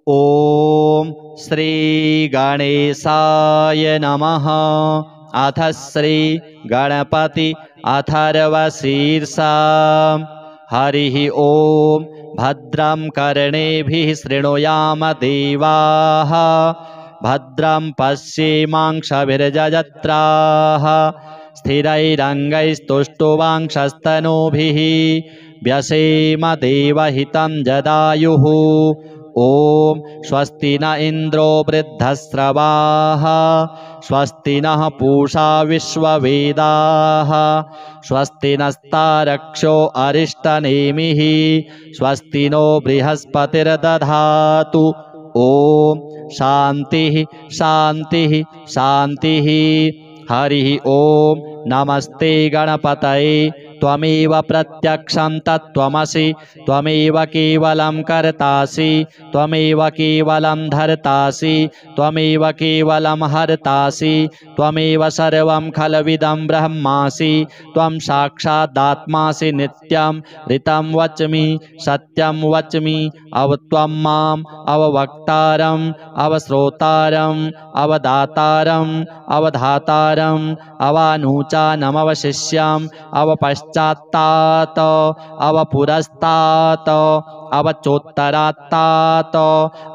ॐ श्री गणेशाय नमः। अथ श्री गणपति अथर्वशीर्षा। हरिः ॐ भद्रं कर्णेभिः शृणुयाम देवाः, भद्रं पश्येमांशभिर्जजत्राः, स्थिरैरङ्गैस्तुष्टुवांशस्तनूभिः व्यसेम देवहितं जदायुः। ॐ स्वस्ति न इन्द्रो वृद्धस्रवाः, स्वस्ति नः पूषा विश्ववेदाः, स्वस्ति नस्तारक्षो अरिष्टनेमिः, स्वस्ति नो बृहस्पतिर्दधातु। ॐ शान्तिः शान्तिः शान्तिः। हरिः ॐ नमस्ते गणपतये। त्वमेव प्रत्यक्षं तत्त्वमसि, त्वमेव केवलं कर्तासि, त्वमेव केवलं धर्तासि, त्वमेव केवलं हर्तासि, त्वमेव सर्वं खलविदं ब्रह्मासि, त्वं साक्षादात्मासि नित्यं ऋतं वच्मि सत्यं वच्मि। त्वं माम् अववक्तारम् अवश्रोतारम् अवदातारम् अवधातारम् अवानुचानमवशिष्यम् अवपश्चात्तात् अवपुरस्तात् अवचोत्तरात्तात्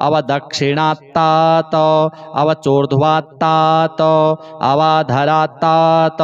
अवदक्षिणात्तात् अवचोर्ध्वात्तात् अवाधरात्तात्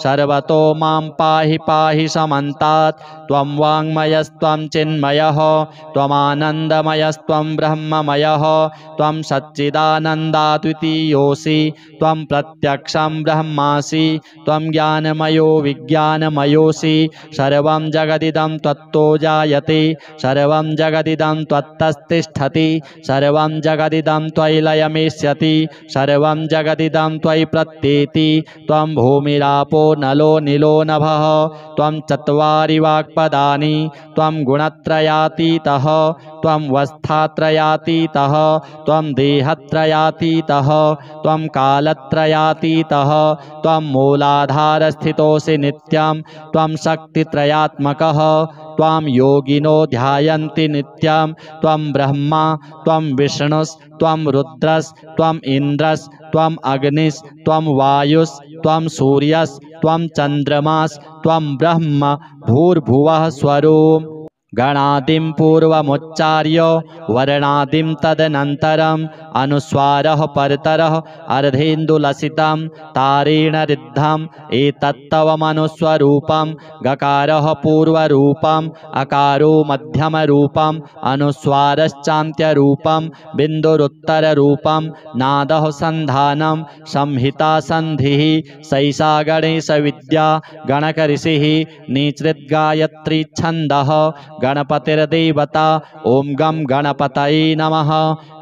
सर्वतो मां पाहि पाहि समन्तात्। त्वं वाङ्मयस्त्वं चिन्मयः, त्वमानन्दमयस्त्वं ब्रह्ममयः, त्वं सच्चिदानन्दाद्वितीयोऽसि, त्वं प्रत्यक्षं ब्रह्मासि, त्वं ज्ञानमयो विज्ञानमयोऽसि। सर्वं जगदिदं त्वत्तो जायते, सर्वं जगदिदं त्वत्तस्तिष्ठति, सर्वं जगदिदं त्वयि लयमेष्यति, सर्वं जगदिदं त्वयि प्रत्येति। त्वं भूमिरापो नलो नीलो नभः, त्वं चत्वारि वाक्पदानि, त्वं गुणत्रयातीतः, त्वं वस्थात्रयातीतः, त्वं देहत्रयातीतः, त्वं कालत्रयातीतः, त्वं मूलाधारस्थितोऽसि नित्यं, त्वं शक्तित्रयात्मकः, त्वां योगिनो ध्यायन्ति नित्यं। त्वं ब्रह्मा त्वं विष्णुस्त्वं रुद्रस्त्वं इन्द्रस्त्वं अग्निस्त्वं वायुस्त्वं सूर्यस्त्वं चन्द्रमास्त्वं ब्रह्म भूर्भुवः स्वरूप। गणादिं पूर्वमुच्चार्य वर्णादिं तदनन्तरम् अनुस्वारः परतरः अर्धेन्दुलसितं तारेण ऋद्धम् एतत्तवमनुस्वरूपं। गकारः पूर्वरूपम्, अकारो मध्यमरूपम्, अनुस्वारश्चान्त्यरूपं, बिन्दुरुत्तररूपं, नादः सन्धानं, संहिता सन्धिः। सैषा गणेशविद्या गणकऋषिः निसृद्गायत्री छन्दः गणपतिर्देवता। ॐ गं गणपतये नमः।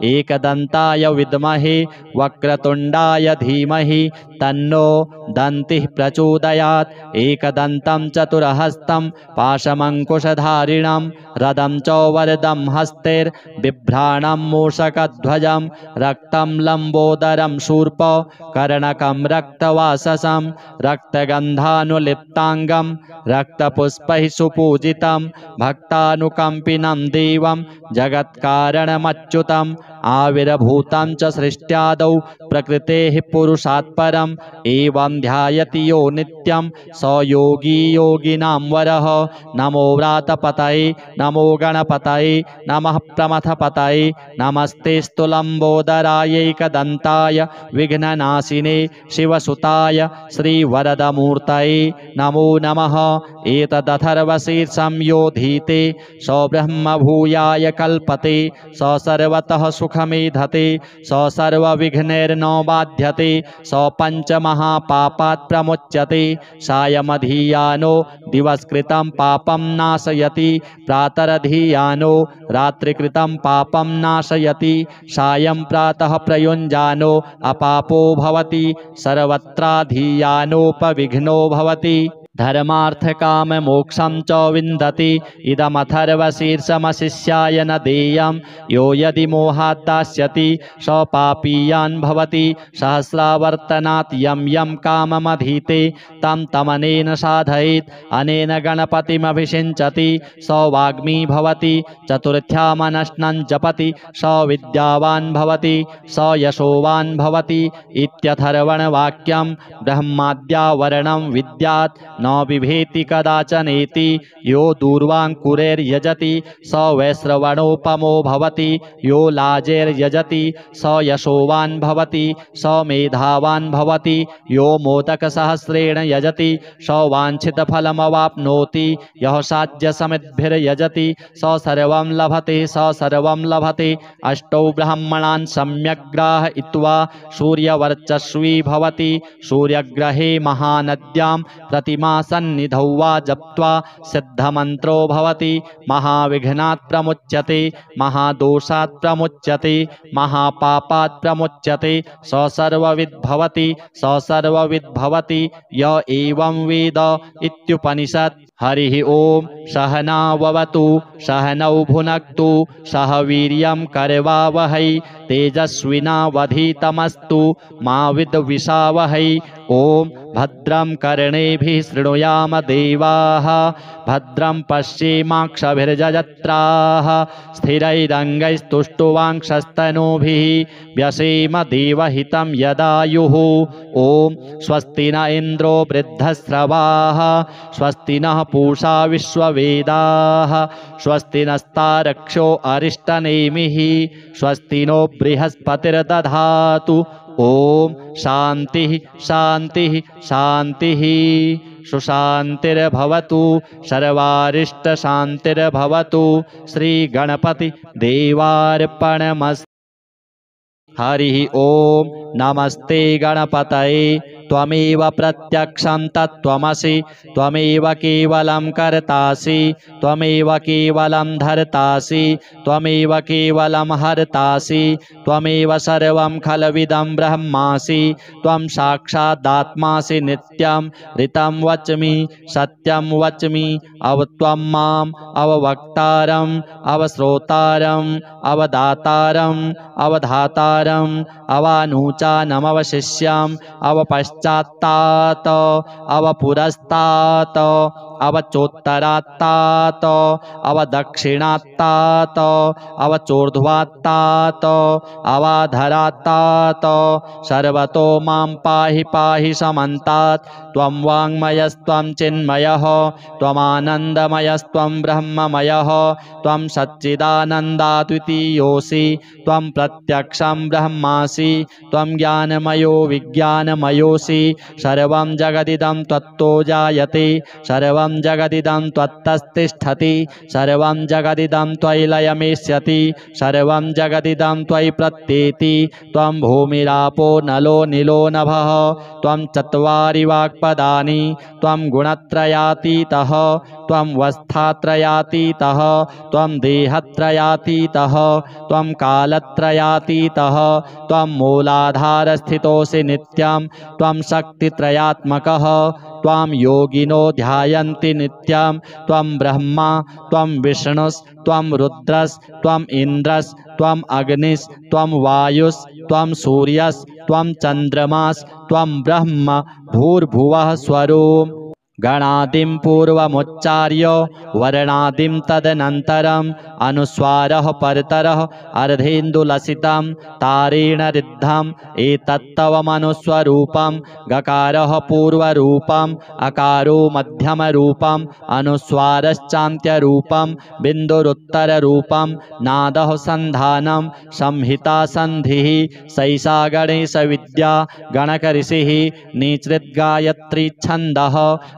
एकदन्ताय विद्महे वक्रतुण्डाय धीमहि तन्नो दन्तिः प्रचोदयात्। एकदन्तं चतुर्हस्तं पाशमङ्कुशधारिणं रदं च वरदं हस्तैर्बिभ्राणं मूषकध्वजं रक्तं लम्बोदरं शूर्प कर्णकं रक्तवाससं रक्तगन्धानुलिप्ताङ्गं रक्तपुष्पैः सुपूजितं भक्तानुकम्पिनं देवं जगत्कारणमच्युतम् आविर्भूतं च सृष्ट्यादौ प्रकृतेः पुरुषात् परम् एवं ध्यायति यो नित्यं स योगी योगिनां वरः। नमो व्रातपतये नमो गणपतये नमः प्रमथपतये नमस्तेऽस्तु लम्बोदरायैकदन्ताय विघ्ननाशिने शिवसुताय श्रीवरदमूर्तये नमो नमः। एतदथर्वशीर्षं योधीते स ब्रह्मभूयाय कल्पते, स सर्वतः सुखमेधते, स सर्वविघ्नैर्न बाध्यते, स पञ्चमहापापात् प्रमुच्यते। सायमधीयानो दिवसकृतं पापं नाशयति, प्रातरधीयानो रात्रिकृतं पापं नाशयति, सायं प्रातः प्रयुञ्जानो अपापो भवति, सर्वत्राधीयानोपविघ्नो भवति। धर्मार्थकाममोक्षं च विन्दति इदमथर्वशीर्षमशिष्याय न देयं यो यदि मोहात् दास्यति स पापीयान् भवति सहस्रावर्तनात् यं यं काममधीते तं तमनेन साधयेत् अनेन गणपतिमभिषिञ्चति स वाग्मी भवति चतुर्थ्यामनश्नं जपति स विद्यावान् भवति स यशोवान् भवति इत्यथर्वणवाक्यं ब्रह्माद्यावरणं विद्यात् न बिभेति कदाचनेति यो दूर्वाङ्कुरैर्यजति स वैश्रवणोपमो भवति यो लाजैर्यजति स यशोवान् भवति स मेधावान् भवति यो मोदकसहस्रेण यजति स वाञ्छितफलमवाप्नोति यः साध्यसमिद्भिर्यजति स सर्वं लभते स सर्वं लभते अष्टौ ब्राह्मणान् सम्यक् ग्राहयित्वा सूर्यवर्चस्वी भवति सूर्यग्रहे महानद्यां प्रतिमासन्निधौ वा जप्त्वा सिद्धमन्त्रो भवति महाविघ्नात् प्रमुच्यते महादोषात् प्रमुच्यते महापापात् प्रमुच्यते स सर्वविद् भवति स सर्वविद् भवति य एवं वेद इत्युपनिषत्। हरिः ओम सहनाववतु सहनौ भुनक्तु सह वीर्यं करवावहै तेजस्विनावधीतमस्तु मा विद्विषावहै। ओम भद्रं कर्णेभिः शृणुयाम देवाः भद्रं पश्येमाक्षभिर्यजत्राः स्थिरैरङ्गैस्तुष्टुवांशस्तनूभिः व्यसेम देवहितं यदायुः। ओम स्वस्ति न इन्द्रो वृद्धस्रवाः स्वस्ति नः पूषा विश्ववेदाः स्वस्ति नस्तारक्षो अरिष्टनेमिः स्वस्ति नो बृहस्पतिर्दधातु। ओम शांति शांति शांति सुशांतिर्भवतु सर्वारिष्ट शांतिर्भवतु। श्री गणपति देवार्पणमस्तु। हरिः ओम नमस्ते गणपतये त्वमेव प्रत्यक्षं तत्त्वमसि त्वमेव केवलं कर्तासि त्वमेव केवलं धर्तासि त्वमेव केवलं हर्तासि त्वमेव सर्वं खलविदं ब्रह्मासि त्वं साक्षादात्मासि नित्यं ऋतं वच्मि सत्यं वच्मि अवत्वं माम् अववक्तारम् अवश्रोतारम् अवदातारम् अवधातारम् अवानूचानमवशिष्यम् अवपश्चात्तात् अवपुरस्तात् अवचोत्तरात्तात् अवदक्षिणात्तात् अवचोर्ध्वात्तात् अवाधरात्तात् सर्वतो मां पाहि पाहि समन्तात्। त्वं वाङ्मयस्त्वं चिन्मयः त्वमानन्दमयस्त्वं ब्रह्ममयः त्वं सच्चिदानन्दाद्वितीयोऽसि त्वं प्रत्यक्षं ब्रह्मासि त्वं ज्ञानमयो विज्ञानमयोऽसि सर्वं जगदिदं त्वत्तो जायते सर्वं जगदिदं त्वत्तस्तिष्ठति सर्वं जगदिदं त्वयि लयमेष्यति सर्वं जगदिदं त्वयि प्रत्येति। त्वं भूमिरापो नलो नीलो नभः त्वं चत्वारि वाक्पदानि त्वं गुणत्रयातीतः त्वं वस्थात्रयातीतः त्वं देहत्रयातीतः त्वं कालत्रयातीतः त्वं मूलाधारस्थितोऽसि नित्यं त्वं शक्तित्रयात्मकः त्वां योगिनो ध्यायन्ति नित्यं त्वं ब्रह्मा त्वं विष्णुस् त्वं रुद्रस् त्वं इन्द्रस् त्वं अग्निस् त्वं वायुस् त्वं सूर्यस् त्वं चन्द्रमास् त्वं ब्रह्म भूर्भुवः स्वरूप। गणादिं पूर्वमुच्चार्य वर्णादिं तदनन्तरम् अनुस्वारः परतरः अर्धेन्दुलसितं तारेण ऋद्धम् एतत्तव मनुस्वरूपं गकारः पूर्वरूपम् अकारो मध्यमरूपम् अनुस्वारश्चान्त्यरूपं बिन्दुरुत्तररूपं नादः सन्धानं संहिता सन्धिः सैषा गणेशविद्या गणकऋषिः निसृद्गायत्री छन्दः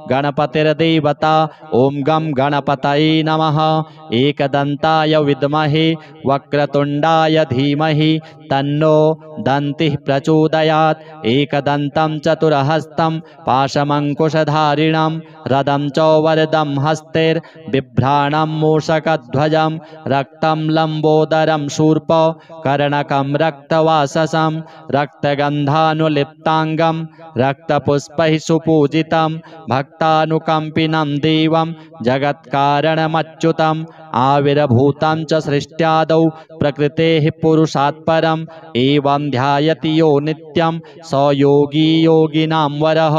गणपतिर्देवता। ओम गं गणपतये नमः। एकदन्ताय विद्महे वक्रतुण्डाय धीमहि तन्नो दन्तिः प्रचोदयात् एकदन्तं चतुरहस्तं पाशमङ्कुशधारिणं रदं च वरदं हस्तैर्बिभ्राणं मूषकध्वजं रक्तं लम्बोदरं शूर्प कर्णकं रक्तवाससं रक्तगन्धानुलिप्ताङ्गं रक्तपुष्पैः सुपूजितं भक्तानुकम्पिनं देवं जगत्कारणमच्युतम् आविर्भूतं च सृष्ट्यादौ प्रकृतेः पुरुषात् परम् एवं ध्यायति यो नित्यं स योगी योगिनां वरः।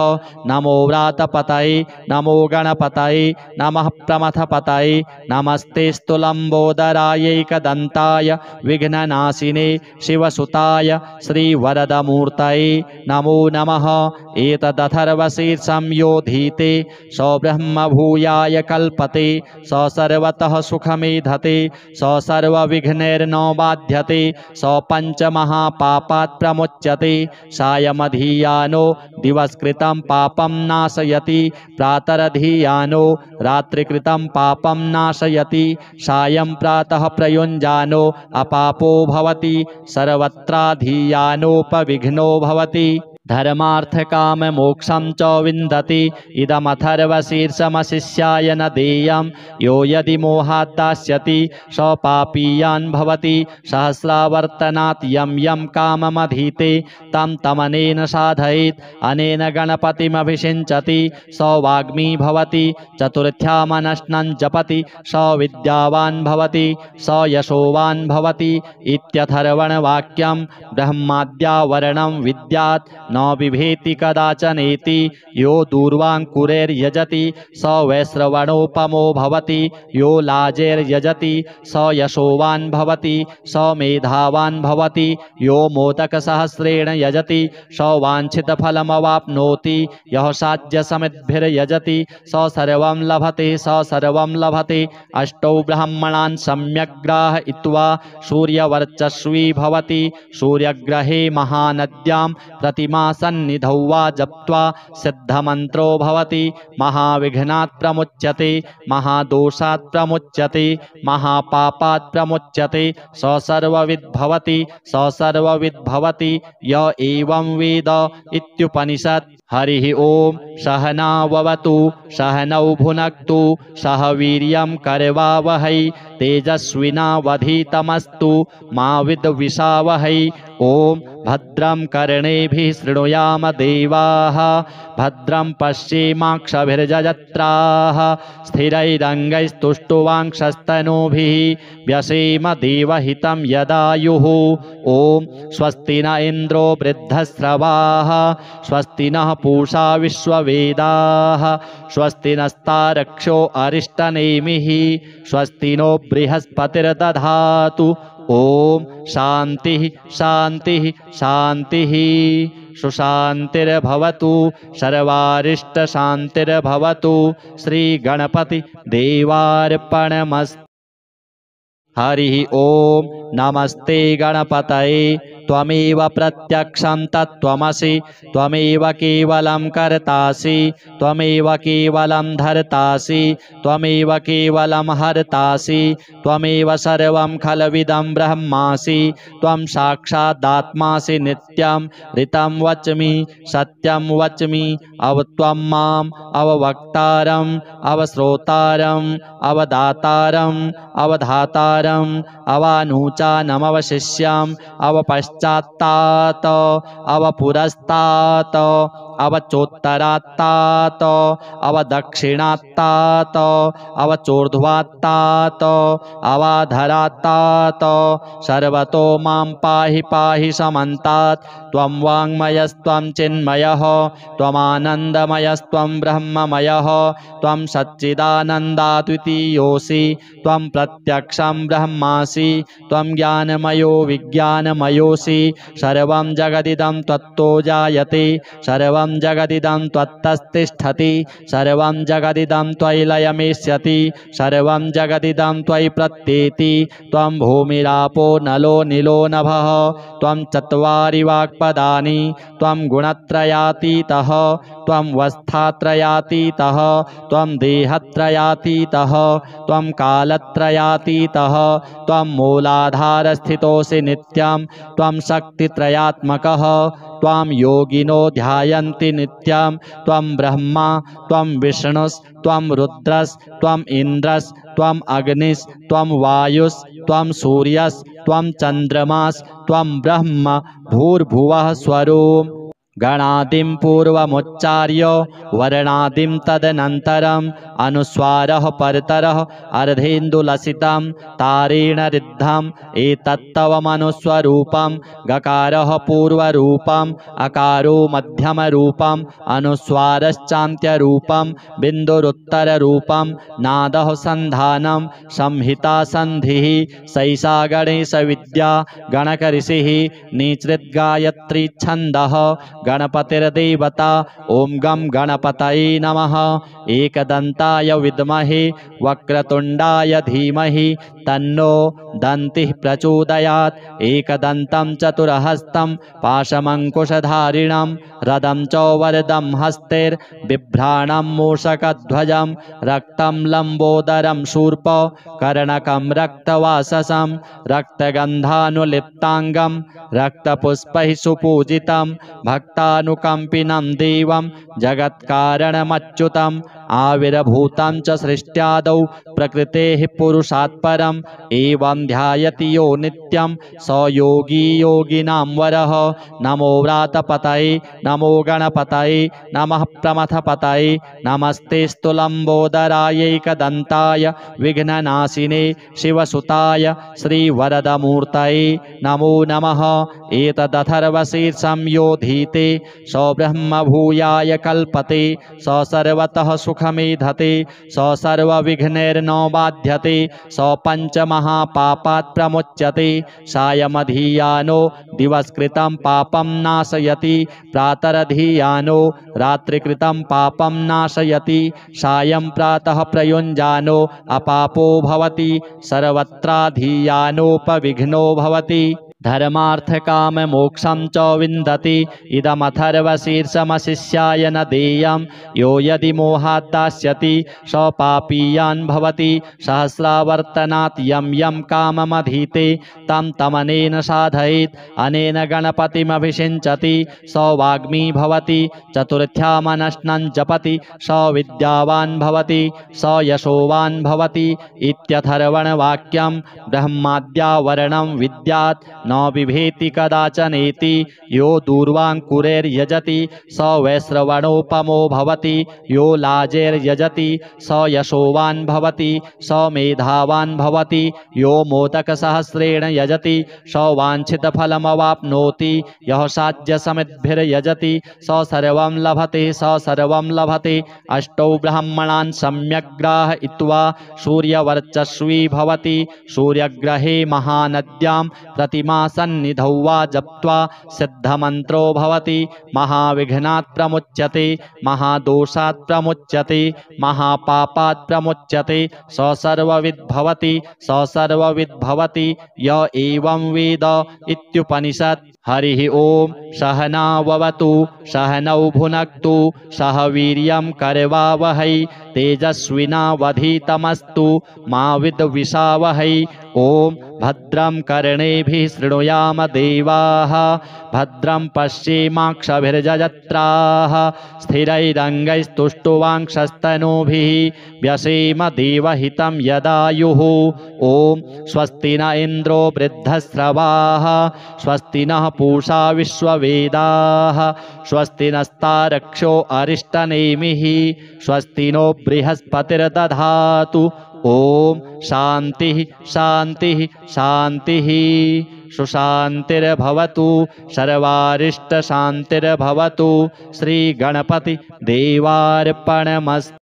नमो व्रातपतये नमो गणपतये नमः प्रमथपतये नमस्ते स्तुलम्बोदरायैकदन्ताय विघ्ननाशिने शिवसुताय श्रीवरदमूर्तये नमो नमः। एतदथर्वशीर्षं यो धीते स ब्रह्मभूयाय कल्पते स सर्वतः सुखमेधते स सर्वविघ्नैर्न बाध्यते स पञ्चमहापापात् प्रमुच्यते सायमधीयानो दिवसकृतं पापं नाशयति प्रातरधीयानो रात्रिकृतं पापं नाशयति सायं प्रातः प्रयुञ्जानो अपापो भवति सर्वत्राधीयानोपविघ्नो भवति धर्मार्थकाममोक्षं च विन्दति इदमथर्वशीर्षमशिष्याय न देयं यो यदि मोहात् दास्यति स पापीयान् भवति सहस्रावर्तनात् यं यं काममधीते तं तमनेन साधयेत् अनेन गणपतिमभिषिञ्चति स वाग्मी भवति चतुर्थ्यामनश्नं जपति स विद्यावान् भवति स यशोवान् भवति इत्यथर्वणवाक्यं ब्रह्माद्यावरणं विद्यात् न बिभेति कदाचनेति यो दूर्वाङ्कुरैर्यजति स वैश्रवणोपमो भवति यो लाजैर्यजति स यशोवान् भवति स मेधावान् भवति यो मोदकसहस्रेण यजति स वाञ्छितफलमवाप्नोति यः साध्यसमिद्भिर्यजति स सर्वं लभते स सर्वं लभते अष्टौ ब्राह्मणान् सम्यग्राहयित्वा सूर्यवर्चस्वी भवति सूर्यग्रहे महानद्यां प्रतिमा सन्निधौ वा जप्त्वा सिद्धमन्त्रो भवति महाविघ्नात् प्रमुच्यते महादोषात् प्रमुच्यते महापापात् प्रमुच्यते स सर्वविद् भवति स सर्वविद् भवति य एवं वेद इत्युपनिषत्। हरिः ओम सहनाववतु सहनौ भुनक्तु सह वीर्यं करवावहै तेजस्विनावधीतमस्तु मा विद्विषावहै। ओम भद्रं कर्णेभिः शृणुयाम देवाः भद्रं पश्येमाक्षभिर्यजत्राः स्थिरैरङ्गैस्तुष्टुवांक्षस्तनूभिः व्यसेम देवहितं यदायुः। ओम स्वस्ति न इन्द्रो वृद्धस्रवाः स्वस्ति नः पूषा विश्ववेदाः स्वस्ति नस्तारक्षो अरिष्टनेमिः स्वस्ति नो बृहस्पतिर्दधातु। ओम शांति शांति शांति सुशांतिर्भवतु सर्वारिष्ट शांतिर्भवतु। श्री गणपति देवार्पणमस्तु। हरिः ओम नमस्ते गणपतये त्वमेव प्रत्यक्षं तत्त्वमसि त्वमेव केवलं कर्तासि त्वमेव केवलं धर्तासि त्वमेव केवलं हर्तासि त्वमेव सर्वं खलविदं ब्रह्मासि त्वं साक्षादात्मासि नित्यं ऋतं वच्मि सत्यं वच्मि अवत्वं माम् अववक्तारम् अवश्रोतारम् अवदातारम् अवधातारम् अवानुचानमवशिष्यम् अवपश्चात्तात् अवपुरस्तात् अवचोत्तरात्तात् अवदक्षिणात्तात् अवचोर्ध्वात्तात् अवाधरात्तात् सर्वतो मां पाहि पाहि समन्तात्। त्वं वाङ्मयस्त्वं चिन्मयः त्वमानन्दमयस्त्वं ब्रह्ममयः त्वं सच्चिदानन्दाद्वितीयोऽसि त्वं प्रत्यक्षं ब्रह्मासि त्वं ज्ञानमयो विज्ञानमयोऽसि सर्वं जगदिदं त्वत्तो जायते सर्वं सर्वं जगदिदं त्वत्तस्तिष्ठति सर्वं जगदिदं त्वयि लयमेष्यति सर्वं जगदिदं त्वयि प्रत्येति त्वं भूमिरापो नलो नीलो नभः त्वं चत्वारि वाक्पदानि त्वं गुणत्रयातीतः त्वं वस्थात्रयातीतः त्वं देहत्रयातीतः त्वं कालत्रयातीतः त्वं मूलाधारस्थितोऽसि नित्यं त्वं शक्तित्रयात्मकः त्वां योगिनो ध्यायन्ति नित्यं त्वं ब्रह्मा त्वं विष्णुस्त्वं रुद्रस्त्वं इन्द्रस्त्वं अग्निस्त्वं वायुस्त्वं सूर्यस्त्वं चन्द्रमास्त्वं ब्रह्म भूर्भुवः स्वरूप गणादिं पूर्वमुच्चार्य वर्णादिं तदनन्तरम् अनुस्वारः परतरः अर्धेन्दुलसितं तारेण ऋद्धम् एतत्तवमनुस्वरूपं गकारः पूर्वरूपम् अकारो मध्यमरूपम् अनुस्वारश्चान्त्यरूपं बिन्दुरुत्तररूपं नादः सन्धानं संहिता सन्धिः सैषा गणेशविद्या गणकऋषिः निसृद्गायत्री छन्दः गणपतिर्देवता ओं गं गणपतये नमः एकदन्ताय विद्महे वक्रतुण्डाय धीमहि तन्नो दन्तिः प्रचोदयात् एकदन्तं चतुरहस्तं पाशमङ्कुशधारिणं रदं च वरदं हस्तैर्बिभ्राणं मूषकध्वजं रक्तं लम्बोदरं शूर्प कर्णकं रक्तवाससं रक्तगन्धानुलिप्ताङ्गं रक्तपुष्पैः सुपूजितं भक्तानुकम्पिनं देवं जगत्कारणमच्युतम् आविर्भूतं च सृष्ट्यादौ प्रकृतेः पुरुषात् परम् एवं ध्यायति यो नित्यं स योगी योगिनां वरः नमो व्रातपतये नमो गणपतये नमः प्रमथपतये नमस्तेऽस्तु लम्बोदरायैकदन्ताय विघ्ननाशिने शिवसुताय श्रीवरदमूर्तये नमो नमः एतदथर्वशीर्षं योधीते स ब्रह्मभूयाय कल्पते स सर्वतः सुखमेधते स सर्वविघ्नैर्न बाध्यते स पञ्चमहापापात् प्रमुच्यते सायमधीयानो दिवसकृतं पापं नाशयति प्रातरधीयानो रात्रिकृतं पापं नाशयति सायं प्रातः प्रयुञ्जानो अपापो भवति सर्वत्राधीयानोपविघ्नो भवति धर्मार्थकाम मोक्षं च विन्दति इदमथर्वशीर्षमशिष्याय न देयं यो यदि मोहात् दास्यति स पापीयान् भवति सहस्रावर्तनात् यं यं काममधीते तं तमनेन साधयेत् अनेन गणपतिमभिषिञ्चति स वाग्मी भवति चतुर्थ्यामनश्नं जपति स विद्यावान् भवति स यशोवान् भवति इत्यथर्वणवाक्यं ब्रह्माद्यावरणं विद्यात् न बिभेति कदाचनेति यो दूर्वाङ्कुरैर्यजति स वैश्रवणोपमो भवति यो लाजैर्यजति स यशोवान् भवति स मेधावान् भवति यो मोदकसहस्रेण यजति स वाञ्छितफलमवाप्नोति यः साध्यसमिद्भिर्यजति स सर्वं लभते स सर्वं लभते अष्टौ ब्राह्मणान् सम्यक् ग्राहयित्वा सूर्यवर्चस्वी भवति सूर्यग्रहे महानद्यां प्रतिमा सन्निधौ वा जप्त्वा सिद्धमन्त्रो भवति महाविघ्नात् प्रमुच्यते महादोषात् प्रमुच्यते महापापात् प्रमुच्यते स सर्वविद् भवति स सर्वविद् भवति य एवं वेद इत्युपनिषत् हरिः ओम सहनाववतु सहनौ भुनक्तु सह वीर्यं करवावहै तेजस्विनावधीतमस्तु मा विद्विषावहै ओम भद्रं कर्णेभिः शृणुयाम देवाः भद्रं पश्येमाक्षभिर्यजत्राः स्थिरैरङ्गैस्तुष्टुवांशस्तनूभिः व्यसेम देवहितं यदायुः ओम स्वस्ति न इन्द्रो वृद्धस्रवाः स्वस्ति नः पूषा विश्ववेदाः स्वस्ति नस्तारक्षो अरिष्टनेमिः स्वस्ति नो बृहस्पतिर्दधातु ओम शांति शांति शांति सुशांतिर्भवतु सर्वारिष्ट शांतिर्भवतु श्री गणपति देवार्पणमस्तु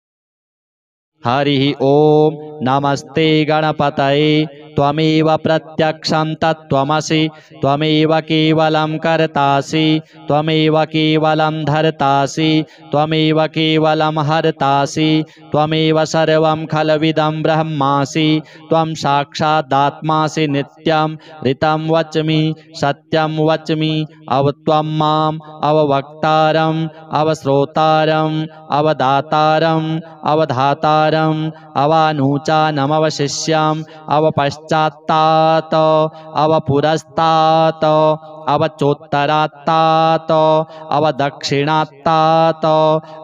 हरि ओम नमस्ते गणपतये त्वमेव प्रत्यक्षं तत्त्वमसि त्वमेव केवलं कर्तासि त्वमेव केवलं धर्तासि त्वमेव केवलं हर्तासि त्वमेव सर्वं खलविदं ब्रह्मासि त्वं साक्षादात्मासि नित्यं ऋतं वच्मि सत्यं वच्मि त्वं माम् अववक्तारम् अवश्रोतारम् अवदातारम् अवधातारम् अवानुचानमवशिष्यम् अवपश्चात्तात् अवपुरस्तात् अवचोत्तरात्तात् अवदक्षिणात्तात्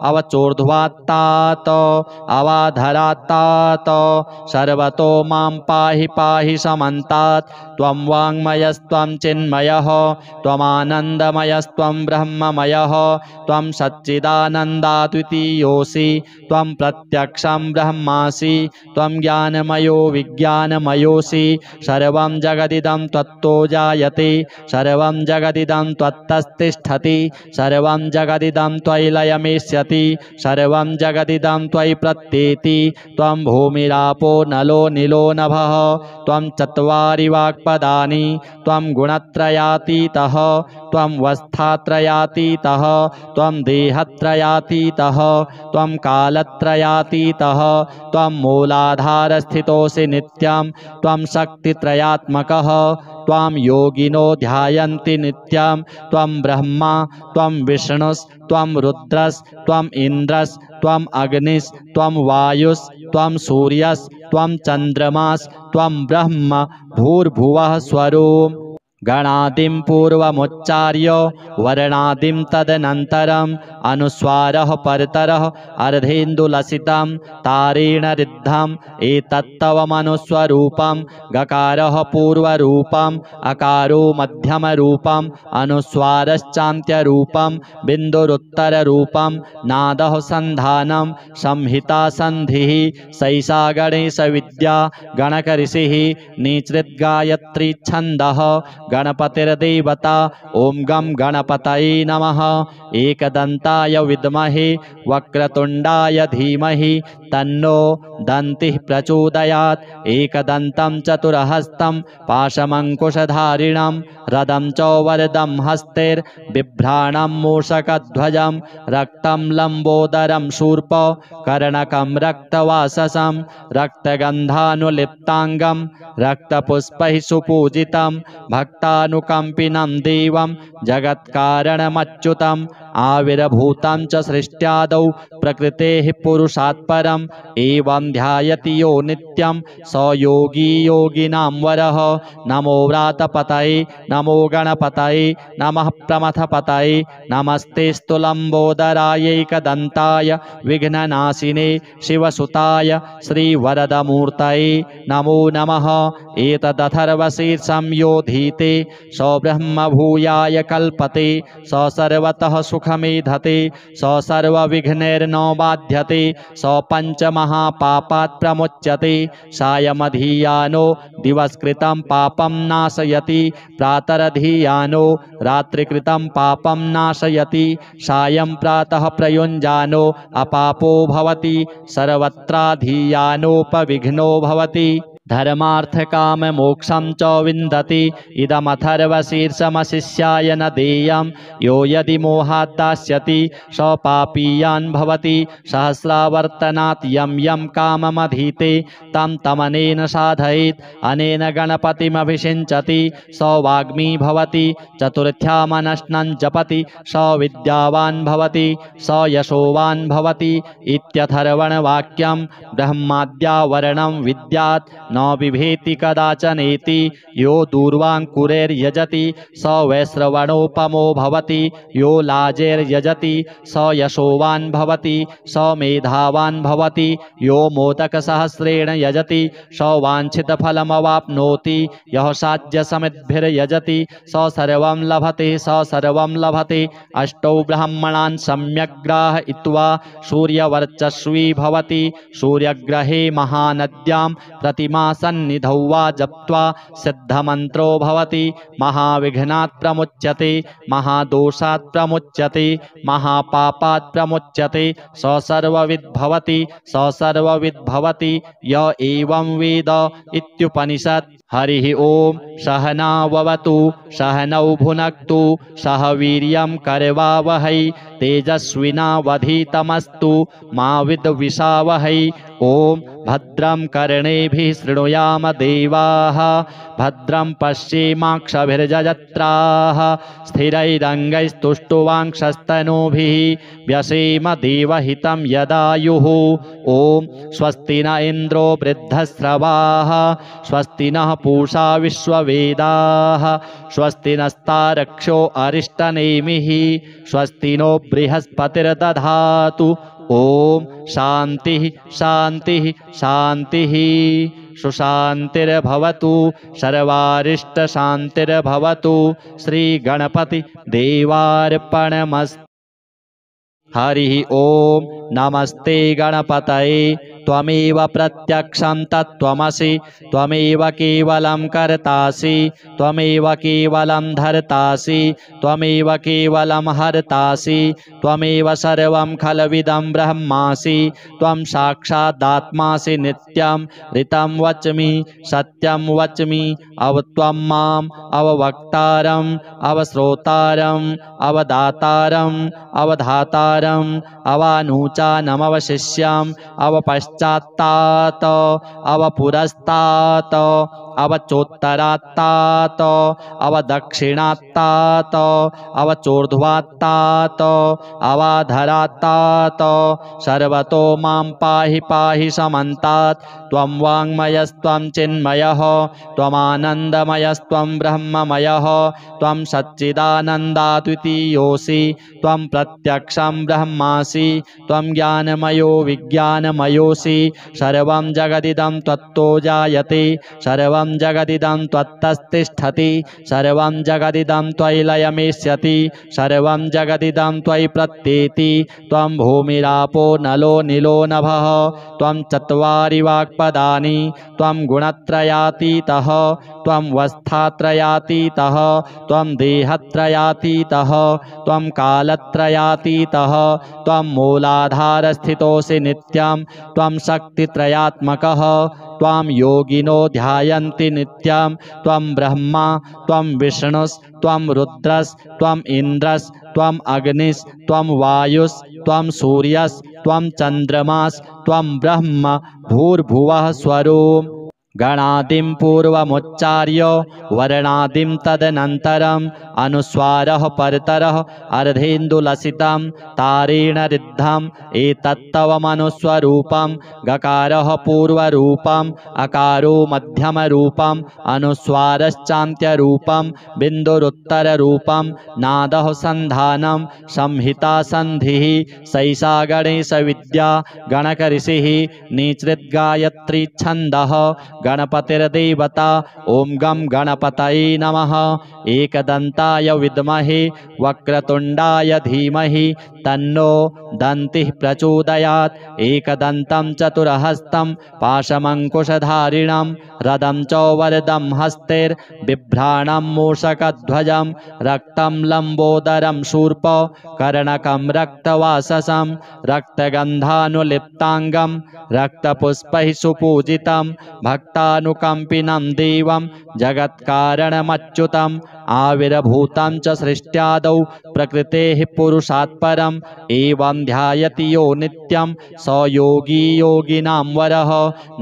अवचोर्ध्वात्तात् अवाधरात्तात् सर्वतो मां पाहि पाहि समन्तात् त्वं वाङ्मयस्त्वं चिन्मयः त्वमानन्दमयस्त्वं ब्रह्ममयः त्वं सच्चिदानन्दाद्वितीयोऽसि त्वं प्रत्यक्षं ब्रह्मासि त्वं ज्ञानमयो विज्ञानमयोऽसि सर्वं जगदिदं त्वत्तो जायते सर्वं जगदिदं त्वत्तस्तिष्ठति सर्वं जगदिदं त्वयि लयमेष्यति सर्वं जगदिदं त्वयि प्रत्येति त्वं भूमिरापो नलो नीलो नभः त्वं चत्वारि वाक्पदानि त्वं गुणत्रयातीतः त्वं वस्थात्रयातीतः त्वं देहत्रयातीतः त्वं कालत्रयातीतः त्वं मूलाधारस्थितोऽसि नित्यं त्वं शक्तित्रयात्मकः त्वां योगिनो ध्यायन्ति नित्यं त्वं ब्रह्मा त्वं विष्णुस्त्वं रुद्रस्त्वं इन्द्रस्त्वं अग्निस्त्वं वायुस्त्वं सूर्यस्त्वं चन्द्रमास्त्वं ब्रह्म भूर्भुवः स्वरूप गणादिं पूर्वमुच्चार्य वर्णादिं तदनन्तरम् अनुस्वारः परतरः अर्धेन्दुलसितं तारेण ऋद्धम् एतत्तवमनुस्वरूपं गकारः पूर्वरूपम् अकारो मध्यमरूपम् अनुस्वारश्चान्त्यरूपं बिन्दुरुत्तररूपं नादः सन्धानं संहिता सन्धिः सैषा गणेशविद्या गणकऋषिः निसृद्गायत्री छन्दः गणपतिर्देवता ओं गं गणपतये नमः एकदन्ताय विद्महे वक्रतुण्डाय धीमहि तन्नो दन्तिः प्रचोदयात् एकदन्तं चतुरहस्तं पाशमङ्कुशधारिणं रदं च वरदं हस्तैर्बिभ्राणं मूषकध्वजं रक्तं लम्बोदरं शूर्प कर्णकं रक्तवाससं रक्तगन्धानुलिप्ताङ्गं रक्तपुष्पैः सुपूजितं भक्तानुकम्पिनं देवं जगत्कारणमच्युतम् आविर्भूतं च सृष्ट्यादौ प्रकृतेः पुरुषात् परम् एवं ध्यायति यो नित्यं स योगी योगिनां वरः नमो व्रातपतये नमो गणपतये नमः प्रमथपतये नमस्तेऽस्तु लम्बोदरायैकदन्ताय विघ्ननाशिने शिवसुताय श्रीवरदमूर्तये नमो नमः एतदथर्वशीर्षं योधीते स ब्रह्मभूयाय कल्पते स सर्वतः सुखमेधते स सर्वविघ्नैर्न बाध्यते स पञ्चमहापापात् प्रमुच्यते सायमधीयानो दिवसकृतं पापं नाशयति प्रातरधीयानो रात्रिकृतं पापं नाशयति सायं प्रातः प्रयुञ्जानो अपापो भवति सर्वत्राधीयानोपविघ्नो भवति धर्मार्थकाममोक्षं च विन्दति इदमथर्वशीर्षमशिष्याय न देयं यो यदि मोहात् दास्यति स पापीयान् भवति सहस्रावर्तनात् यं यं काममधीते तं तमनेन साधयेत् अनेन गणपतिमभिषिञ्चति स वाग्मी भवति चतुर्थ्यामनश्नं जपति स विद्यावान् भवति स यशोवान् भवति इत्यथर्वणवाक्यं ब्रह्माद्यावरणं विद्यात् न बिभेति कदाचनेति यो दूर्वाङ्कुरैर्यजति स वैश्रवणोपमो भवति यो लाजैर्यजति स यशोवान् भवति स मेधावान् भवति यो मोदकसहस्रेण यजति स वाञ्छितफलमवाप्नोति यः साध्यसमिद्भिर्यजति स सर्वं लभते स सर्वं लभते अष्टौ ब्राह्मणान् सम्यग्राहयित्वा सूर्यवर्चस्वी भवति सूर्यग्रहे महानद्यां प्रतिमा सन्निधौ वा जप्त्वा सिद्धमन्त्रो भवति महाविघ्नात् प्रमुच्यते महादोषात् प्रमुच्यते महापापात् प्रमुच्यते स सर्वविद् भवति स सर्वविद् भवति य एवं वेद इत्युपनिषत् हरिः ॐ सहनाववतु सहनौ भुनक्तु सह वीर्यं करवावहै तेजस्विनावधीतमस्तु मा विद्विषावहै। ॐ भद्रं कर्णेभिः शृणुयाम देवाः भद्रं पश्येमाक्षभिर्यजत्राः स्थिरैरङ्गैस्तुष्टुवांक्षस्तनूभिः व्यसेम देवहितं यदायुः। ॐ स्वस्ति न इन्द्रो वृद्धस्रवाः स्वस्ति नः पूषा विश्ववेदाः स्वस्ति नस्तारक्षो अरिष्टनेमिः स्वस्ति नो बृहस्पतिर्दधातु। ॐ शान्तिः शान्तिः शान्तिः सुशान्तिर्भवतु सर्वारिष्टशान्तिर्भवतु। श्रीगणपति देवार्पणमस्तु। हरिः ॐ नमस्ते गणपतये त्वमेव प्रत्यक्षं तत्त्वमसि त्वमेव केवलं कर्तासि त्वमेव केवलं धर्तासि त्वमेव केवलं हर्तासि त्वमेव सर्वं खलविदं ब्रह्मासि त्वं साक्षादात्मासि नित्यं ऋतं वच्मि सत्यं वच्मि त्वं माम् अववक्तारम् अवश्रोतारम् अवदातारम् अवधातारम् अवानुचानमवशिष्यम् अवपश्चात्तात् अवपुरस्तात् अवचोत्तरात्तात् अवदक्षिणात्तात् अवचोर्ध्वात्तात् अवाधरात्तात् सर्वतो मां पाहि पाहि समन्तात्। त्वं वाङ्मयस्त्वं चिन्मयः त्वमानन्दमयस्त्वं ब्रह्ममयः त्वं सच्चिदानन्दाद्वितीयोऽसि त्वं प्रत्यक्षं ब्रह्मासि त्वं ज्ञानमयो विज्ञानमयोऽसि सर्वं जगदिदं त्वत्तो जायते सर्वं जगदिदं त्वत्तस्तिष्ठति सर्वं जगदिदं त्वयि लयमेष्यति सर्वं जगदिदं त्वयि प्रत्येति। त्वं भूमिरापो नलो नीलो नभः त्वं चत्वारि वाक्पदानि त्वं गुणत्रयातीतः त्वं वस्थात्रयातीतः त्वं देहत्रयातीतः त्वं कालत्रयातीतः त्वं मूलाधारस्थितोऽसि नित्यं त्वं शक्तित्रयात्मकः त्वां योगिनो ध्यायन्ति नित्यं त्वं ब्रह्मा त्वं विष्णुस्त्वं रुद्रस्त्वम् इन्द्रस्त्वम् अग्निस्त्वं वायुस्त्वं सूर्यस्त्वं चन्द्रमास्त्वं ब्रह्म भूर्भुवः स्वरूप। गणादिं पूर्वमुच्चार्य वर्णादिं तदनन्तरम् अनुस्वारः परतरः अर्धेन्दुलसितं तारेण ऋद्धम् एतत्तवमनुस्वरूपं गकारः पूर्वरूपम् अकारो मध्यमरूपम् अनुस्वारश्चान्त्यरूपं बिन्दुरुत्तररूपं नादः सन्धानं संहिता सन्धिः सैषा गणेशविद्या गणकऋषिः निसृद्गायत्री छन्दः गणपतिर्देवता। ॐ गं गणपतये नमः। एकदन्ताय विद्महे वक्रतुण्डाय धीमहि तन्नो दन्तिः प्रचोदयात्। एकदन्तं चतुर्हस्तं पाशमङ्कुशधारिणं रदं च वरदं हस्तैर्बिभ्राणं मूषकध्वजं रक्तं लम्बोदरं शूर्प कर्णकं रक्तवाससं रक्तगन्धानुलिप्ताङ्गं रक्तपुष्पैः सुपूजितं भक्तानुकम्पिनं देवं जगत्कारणमच्युतम् आविर्भूतं च सृष्ट्यादौ प्रकृतेः पुरुषात् परम् एवं ध्यायति यो नित्यं स योगी योगिनां वरः।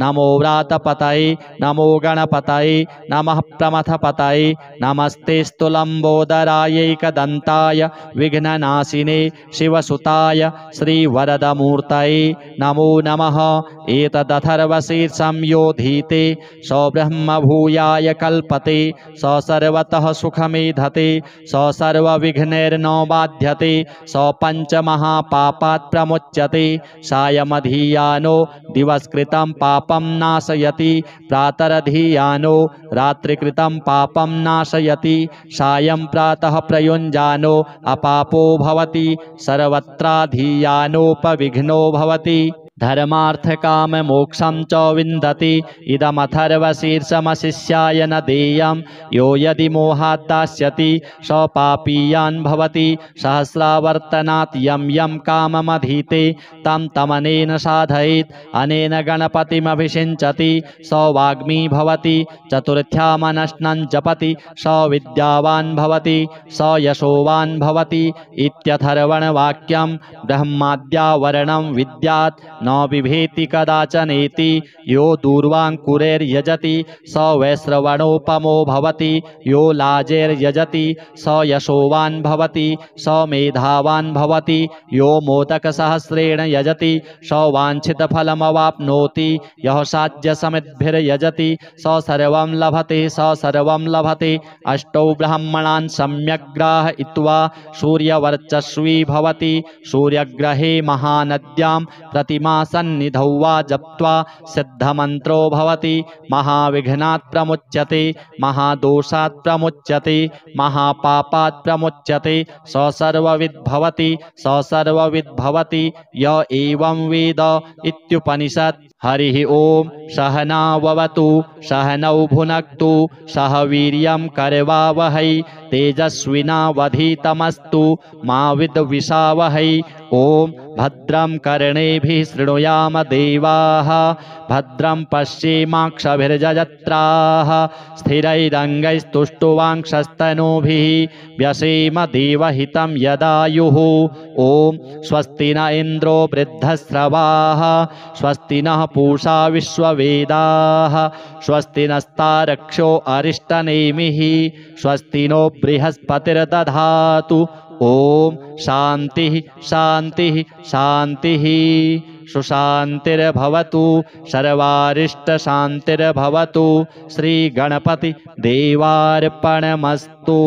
नमो व्रातपतये नमो गणपतये नमः प्रमथपतये नमस्तेऽस्तु लम्बोदरायैकदन्ताय विघ्ननाशिने शिवसुताय श्रीवरदमूर्तये नमो नमः। एतदथर्वशीर्षं योधीते स ब्रह्मभूयाय कल्पते स सर्वतः सुखमेधते स सर्वविघ्नैर्नो बाध्यते स पञ्चमहापापात् प्रमुच्यते सायमधीयानो दिवसकृतं पापं नाशयति प्रातरधीयानो रात्रिकृतं पापं नाशयति सायं प्रातः प्रयुञ्जानो अपापो भवति सर्वत्राधीयानोपविघ्नो भवति। धर्मार्थ काम मोक्षं च विन्दति इदमथर्वशीर्षमशिष्याय न देयं यो यदि मोहात् दास्यति स पापीयान् भवति सहस्रावर्तनात् यं यं काममधीते तं तमनेन साधयेत् अनेन गणपतिमभिषिञ्चति स वाग्मी भवति चतुर्थ्यामनश्नं जपति स विद्यावान् भवति स यशोवान् भवति इत्यथर्वणवाक्यं ब्रह्माद्यावरणं विद्यात् न बिभेति कदाचनेति यो दूर्वाङ्कुरैर्यजति स वैश्रवणोपमो भवति यो लाजैर्यजति स यशोवान् भवति स मेधावान् भवति यो मोदकसहस्रेण यजति स वाञ्छितफलमवाप्नोति यः साध्यसमिद्भिर्यजति स सर्वं लभते स सर्वं लभते अष्टौ ब्राह्मणान् सम्यक् ग्राहयित्वा सूर्यवर्चस्वी भवति सूर्यग्रहे महानद्यां प्रतिमासन्निधौ वा जप्त्वा सिद्धमन्त्रो भवति महाविघ्नात् प्रमुच्यते महादोषात् प्रमुच्यते महापापात् प्रमुच्यते स सर्वविद् भवति स सर्वविद् भवति य एवं वेद इत्युपनिषत्। हरिः ओम सहनाववतु सहनौ भुनक्तु सह वीर्यं करवावहै तेजस्विनावधीतमस्तु मा विद्विषावहै। ओम भद्रं कर्णेभिः शृणुयाम देवाः भद्रं पश्येमाक्षभिर्यजत्राः स्थिरैरङ्गैस्तुष्टुवांक्षस्तनूभिः व्यसेम देवहितं यदायुः। ओम स्वस्ति न इन्द्रो वृद्धस्रवाः स्वस्ति नः पूषा विश्ववेदाः स्वस्ति नस्तारक्षो अरिष्टनेमिः स्वस्ति नो बृहस्पतिर्दधातु। ओम शांति शांति शांति सुशांतिर्भवतु सर्वारिष्ट शांतिर्भवतु। श्री गणपति देवार्पणमस्तु।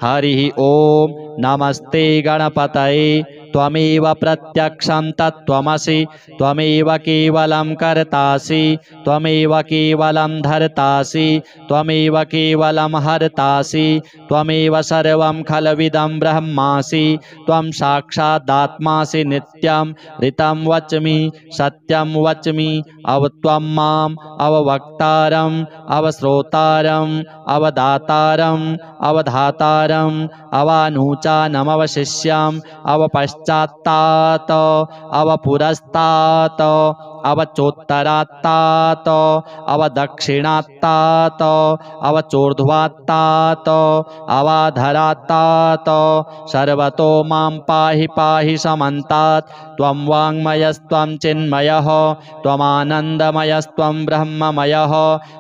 हरि ओम नमस्ते गणपतये त्वमेव प्रत्यक्षं तत्त्वमसि त्वमेव केवलं कर्तासि त्वमेव केवलं धर्तासि त्वमेव केवलं हर्तासि त्वमेव सर्वं खलविदं ब्रह्मासि त्वं साक्षादात्मासि नित्यं ऋतं वच्मि सत्यं वच्मि अवत्वं माम् अववक्तारम् अवश्रोतारम् अवदातारम् अवधातारम् अवानूचानमवशिष्यम् अवपश्चात्तात् अवपुरस्तात् अवचोत्तरात्तात् अवदक्षिणात्तात् अवचोर्ध्वात्तात् अवाधरात्तात् सर्वतो मां पाहि पाहि समन्तात्। त्वं वाङ्मयस्त्वं चिन्मयः त्वमानन्दमयस्त्वं ब्रह्ममयः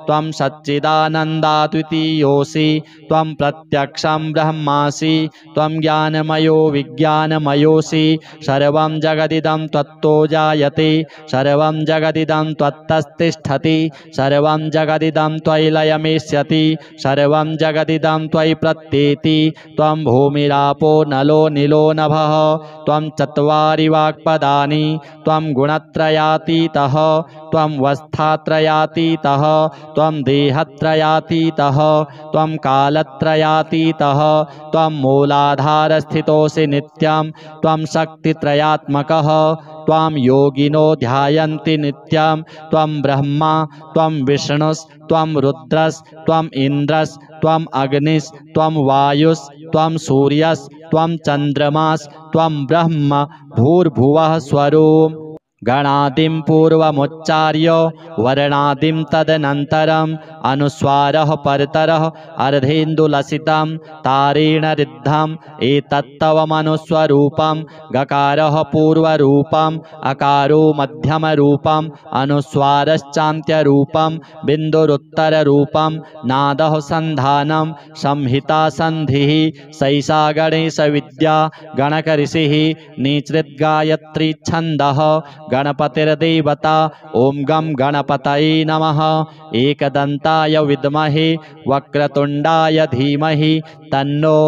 त्वं सच्चिदानन्दाद्वितीयोऽसि त्वं प्रत्यक्षं ब्रह्मासि त्वं ज्ञानमयो विज्ञानमयोऽसि सर्वं जगदिदं त्वत्तो जायते सर्वं जगदिदं त्वत्तस्तिष्ठति सर्वं जगदिदं त्वयि लयमेष्यति सर्वं जगदिदं त्वयि प्रत्येति। त्वं भूमिरापो नलो नीलो नभः त्वं चत्वारि वाक्पदानि त्वं गुणत्रयातीतः त्वं वस्थात्रयातीतः त्वं देहत्रयातीतः त्वं कालत्रयातीतः त्वं मूलाधारस्थितोऽसि नित्यं त्वं शक्तित्रयात्मकः त्वां योगिनो ध्यायन्ति नित्यं त्वं ब्रह्मा त्वं विष्णुस्त्वं रुद्रस्त्वं इन्द्रस्त्वं अग्निस्त्वं वायुस्त्वं सूर्यस्त्वं चन्द्रमास्त्वं ब्रह्म भूर्भुवः स्वरूप। गणादिं पूर्वमुच्चार्य वर्णादिं तदनन्तरम् अनुस्वारः परतरः अर्धेन्दुलसितं तारेण ऋद्धम् एतत्तवमनुस्वरूपं गकारः पूर्वरूपम् अकारो मध्यमरूपम् अनुस्वारश्चान्त्यरूपं बिन्दुरुत्तररूपं नादः सन्धानं संहिता सन्धिः सैषा गणेशविद्या गणकऋषिः निसृद्गायत्री छन्दः गणपतिर्देवता। ओम गं गणपतये नमः। एकदन्ताय विद्महे वक्रतुण्डाय धीमहि तन्नो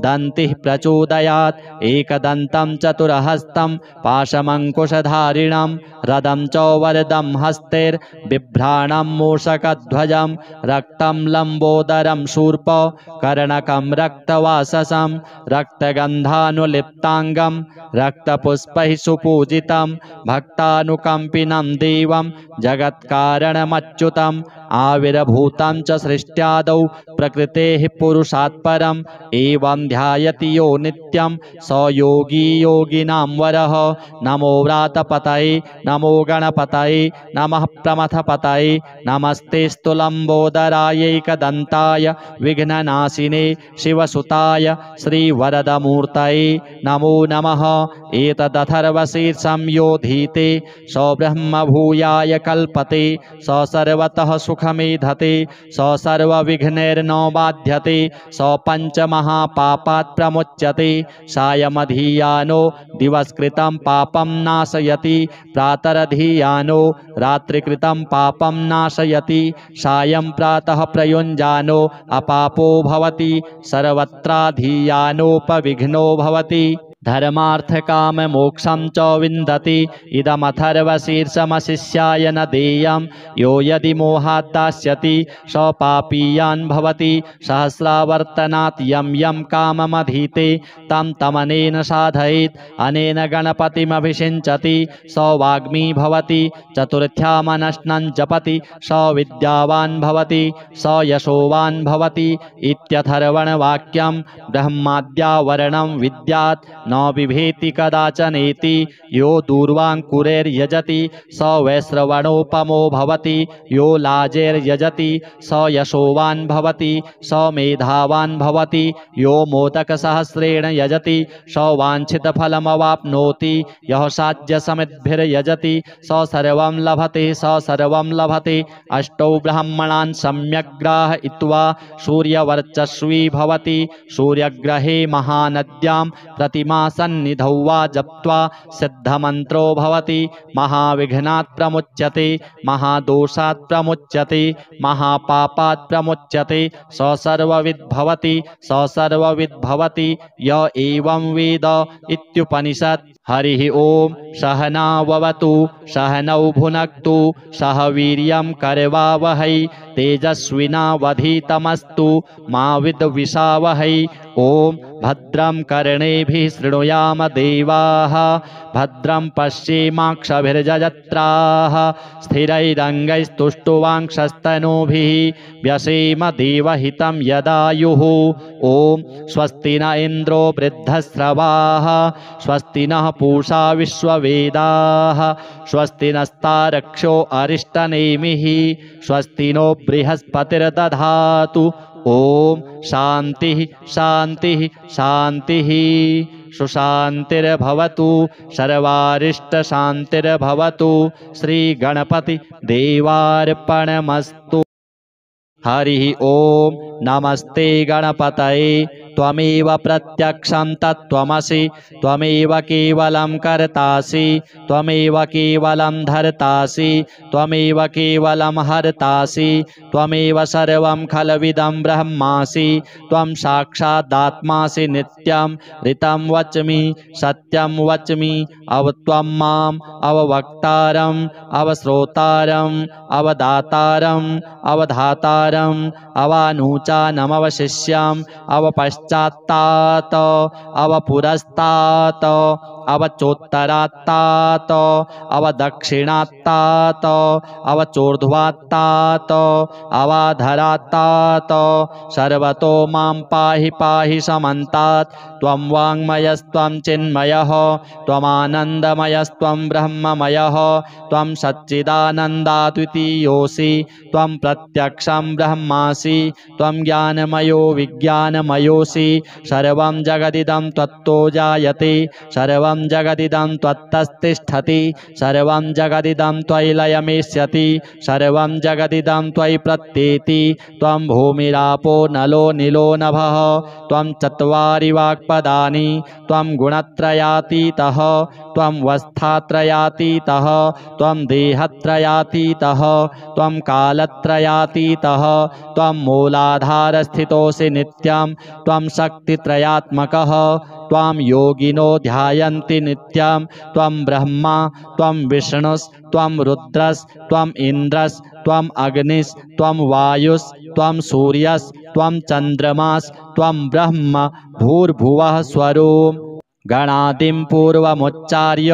दन्तिः प्रचोदयात्। एकदन्तं चतुरहस्तं पाशमङ्कुशधारिणं रदं च वरदं हस्तैर्बिभ्राणं मूषकध्वजं रक्तं लम्बोदरं शूर्प कर्णकं रक्तवाससं रक्तगन्धानुलिप्ताङ्गं रक्तपुष्पैः सुपूजितं भक्त भक्तानुकम्पिनं देवं जगत्कारणमच्युतम् आविर्भूतं च सृष्ट्यादौ प्रकृतेः पुरुषात् परम् एवं ध्यायति यो नित्यं स योगी योगिनां वरः। नमो व्रातपतये नमो गणपतये नमः प्रमथपतये नमस्ते स्तुलम्बोदरायैकदन्ताय विघ्ननाशिने शिवसुताय श्रीवरदमूर्तये नमो नमः। एतदथर्वशीर्षं योधीते स ब्रह्मभूयाय कल्पते स सर्वतः सुखमेधते स सर्वविघ्नैर्न बाध्यते स पञ्चमहापापात् प्रमुच्यते सायमधीयानो दिवसकृतं पापं नाशयति प्रातरधीयानो रात्रिकृतं पापं नाशयति सायं प्रातः प्रयुञ्जानो अपापो भवति सर्वत्राधीयानोपविघ्नो भवति धर्मार्थकाममोक्षं च विन्दति इदमथर्वशीर्षमशिष्याय न देयं यो यदि मोहात् दास्यति स पापीयान् भवति सहस्रावर्तनात् यं यं काममधीते तं तमनेन साधयेत् अनेन गणपतिमभिषिञ्चति स वाग्मी भवति चतुर्थ्यामनश्नं जपति स विद्यावान् भवति स यशोवान् भवति इत्यथर्वणवाक्यं ब्रह्माद्यावरणं विद्यात् न बिभेति कदाचनेति यो दूर्वाङ्कुरैर्यजति स वैश्रवणोपमो भवति यो लाजैर्यजति स यशोवान् भवति स मेधावान् भवति यो मोदकसहस्रेण यजति स वाञ्छितफलमवाप्नोति यः साध्यसमिद्भिर्यजति स सर्वं लभते स सर्वं लभते अष्टौ ब्राह्मणान् सम्यग्राहयित्वा सूर्यवर्चस्वी भवति सूर्यग्रहे महानद्यां प्रतिमासन्निधौ वा जप्त्वा सिद्धमन्त्रो भवति महाविघ्नात् प्रमुच्यते महादोषात् प्रमुच्यते महापापात् प्रमुच्यते स सर्वविद् भवति स सर्वविद् भवति य एवं वेद इत्युपनिषत्। हरिः ओम सहनाववतु सहनौ भुनक्तु सह वीर्यं करवावहै तेजस्विनावधीतमस्तु मा विद्विषावहै। ओम भद्रं कर्णेभिः शृणुयाम देवाः भद्रं पश्येमाक्षभिर्यजत्राः स्थिरैरङ्गैस्तुष्टुवांक्षस्तनूभिः व्यसेम देवहितं यदायुः। ओम स्वस्ति न इन्द्रो वृद्धस्रवाः स्वस्ति नः पूषा विश्ववेदाः स्वस्ति नस्तारक्षो अरिष्टनेमिः स्वस्ति नो बृहस्पतिर्दधातु। ओम शांति शांति शांति सुशांतिर्भवतु सर्वारिष्ट शांतिर्भवतु। श्री गणपति देवार्पणमस्तु। हरिः ओम नमस्ते गणपतये त्वमेव प्रत्यक्षं तत्त्वमसि त्वमेव केवलं कर्तासि त्वमेव केवलं धर्तासि त्वमेव केवलं हर्तासि त्वमेव सर्वं खलविदं ब्रह्मासि त्वं साक्षादात्मासि नित्यं ऋतं वच्मि सत्यं वच्मि अवत्वं माम् अववक्तारम् अवश्रोतारम् अवदातारम् अवधातारम् अवानुचानमवशिष्यम् अवपश्चात्तात् अवपुरस्तात् अवचोत्तरात्तात् अवदक्षिणात्तात् अवचोर्ध्वात्तात् अवाधरात्तात् सर्वतो मां पाहि पाहि समन्तात्। त्वं वाङ्मयस्त्वं चिन्मयः त्वमानन्दमयस्त्वं ब्रह्ममयः त्वं सच्चिदानन्दाद्वितीयोऽसि त्वं प्रत्यक्षं ब्रह्मासि त्वं ज्ञानमयो विज्ञानमयोऽसि सर्वं जगदिदं त्वत्तो जायते सर्वं जगदिदं त्वत्तस्तिष्ठति सर्वं जगदिदं त्वयि लयमेष्यति सर्वं जगदिदं त्वयि प्रत्येति। त्वं भूमिरापो नलो नीलो नभः त्वं चत्वारि वाक्पदानि त्वं गुणत्रयातीतः त्वं वस्थात्रयातीतः त्वं देहत्रयातीतः त्वं कालत्रयातीतः त्वं मूलाधारस्थितोऽसि नित्यं त्वं शक्तित्रयात्मकः त्वां योगिनो ध्यायन्ति नित्यं त्वं ब्रह्मा त्वं विष्णुस्त्वं रुद्रस्त्वं इन्द्रस्त्वं अग्निस्त्वं वायुस्त्वं सूर्यस्त्वं चन्द्रमास्त्वं ब्रह्म भूर्भुवः स्वरूप गणादिं पूर्वमुच्चार्य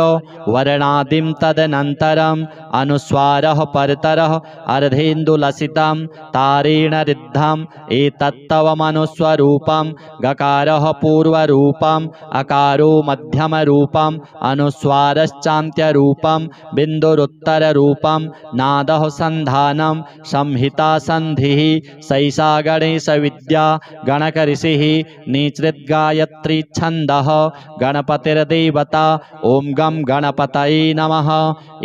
वर्णादिं तदनन्तरम् अनुस्वारः परतरः अर्धेन्दुलसितं तारेण रिद्धम् एतत्तवमनुस्वरूपं गकारः पूर्वरूपम् अकारो मध्यमरूपम् अनुस्वारश्चान्त्यरूपं बिन्दुरुत्तररूपं नादः सन्धानं संहिता सन्धिः सैषा गणेशविद्या गणकऋषिः निसृद्गायत्री छन्दः गणपतिर्देवता ॐ गं गणपतये नमः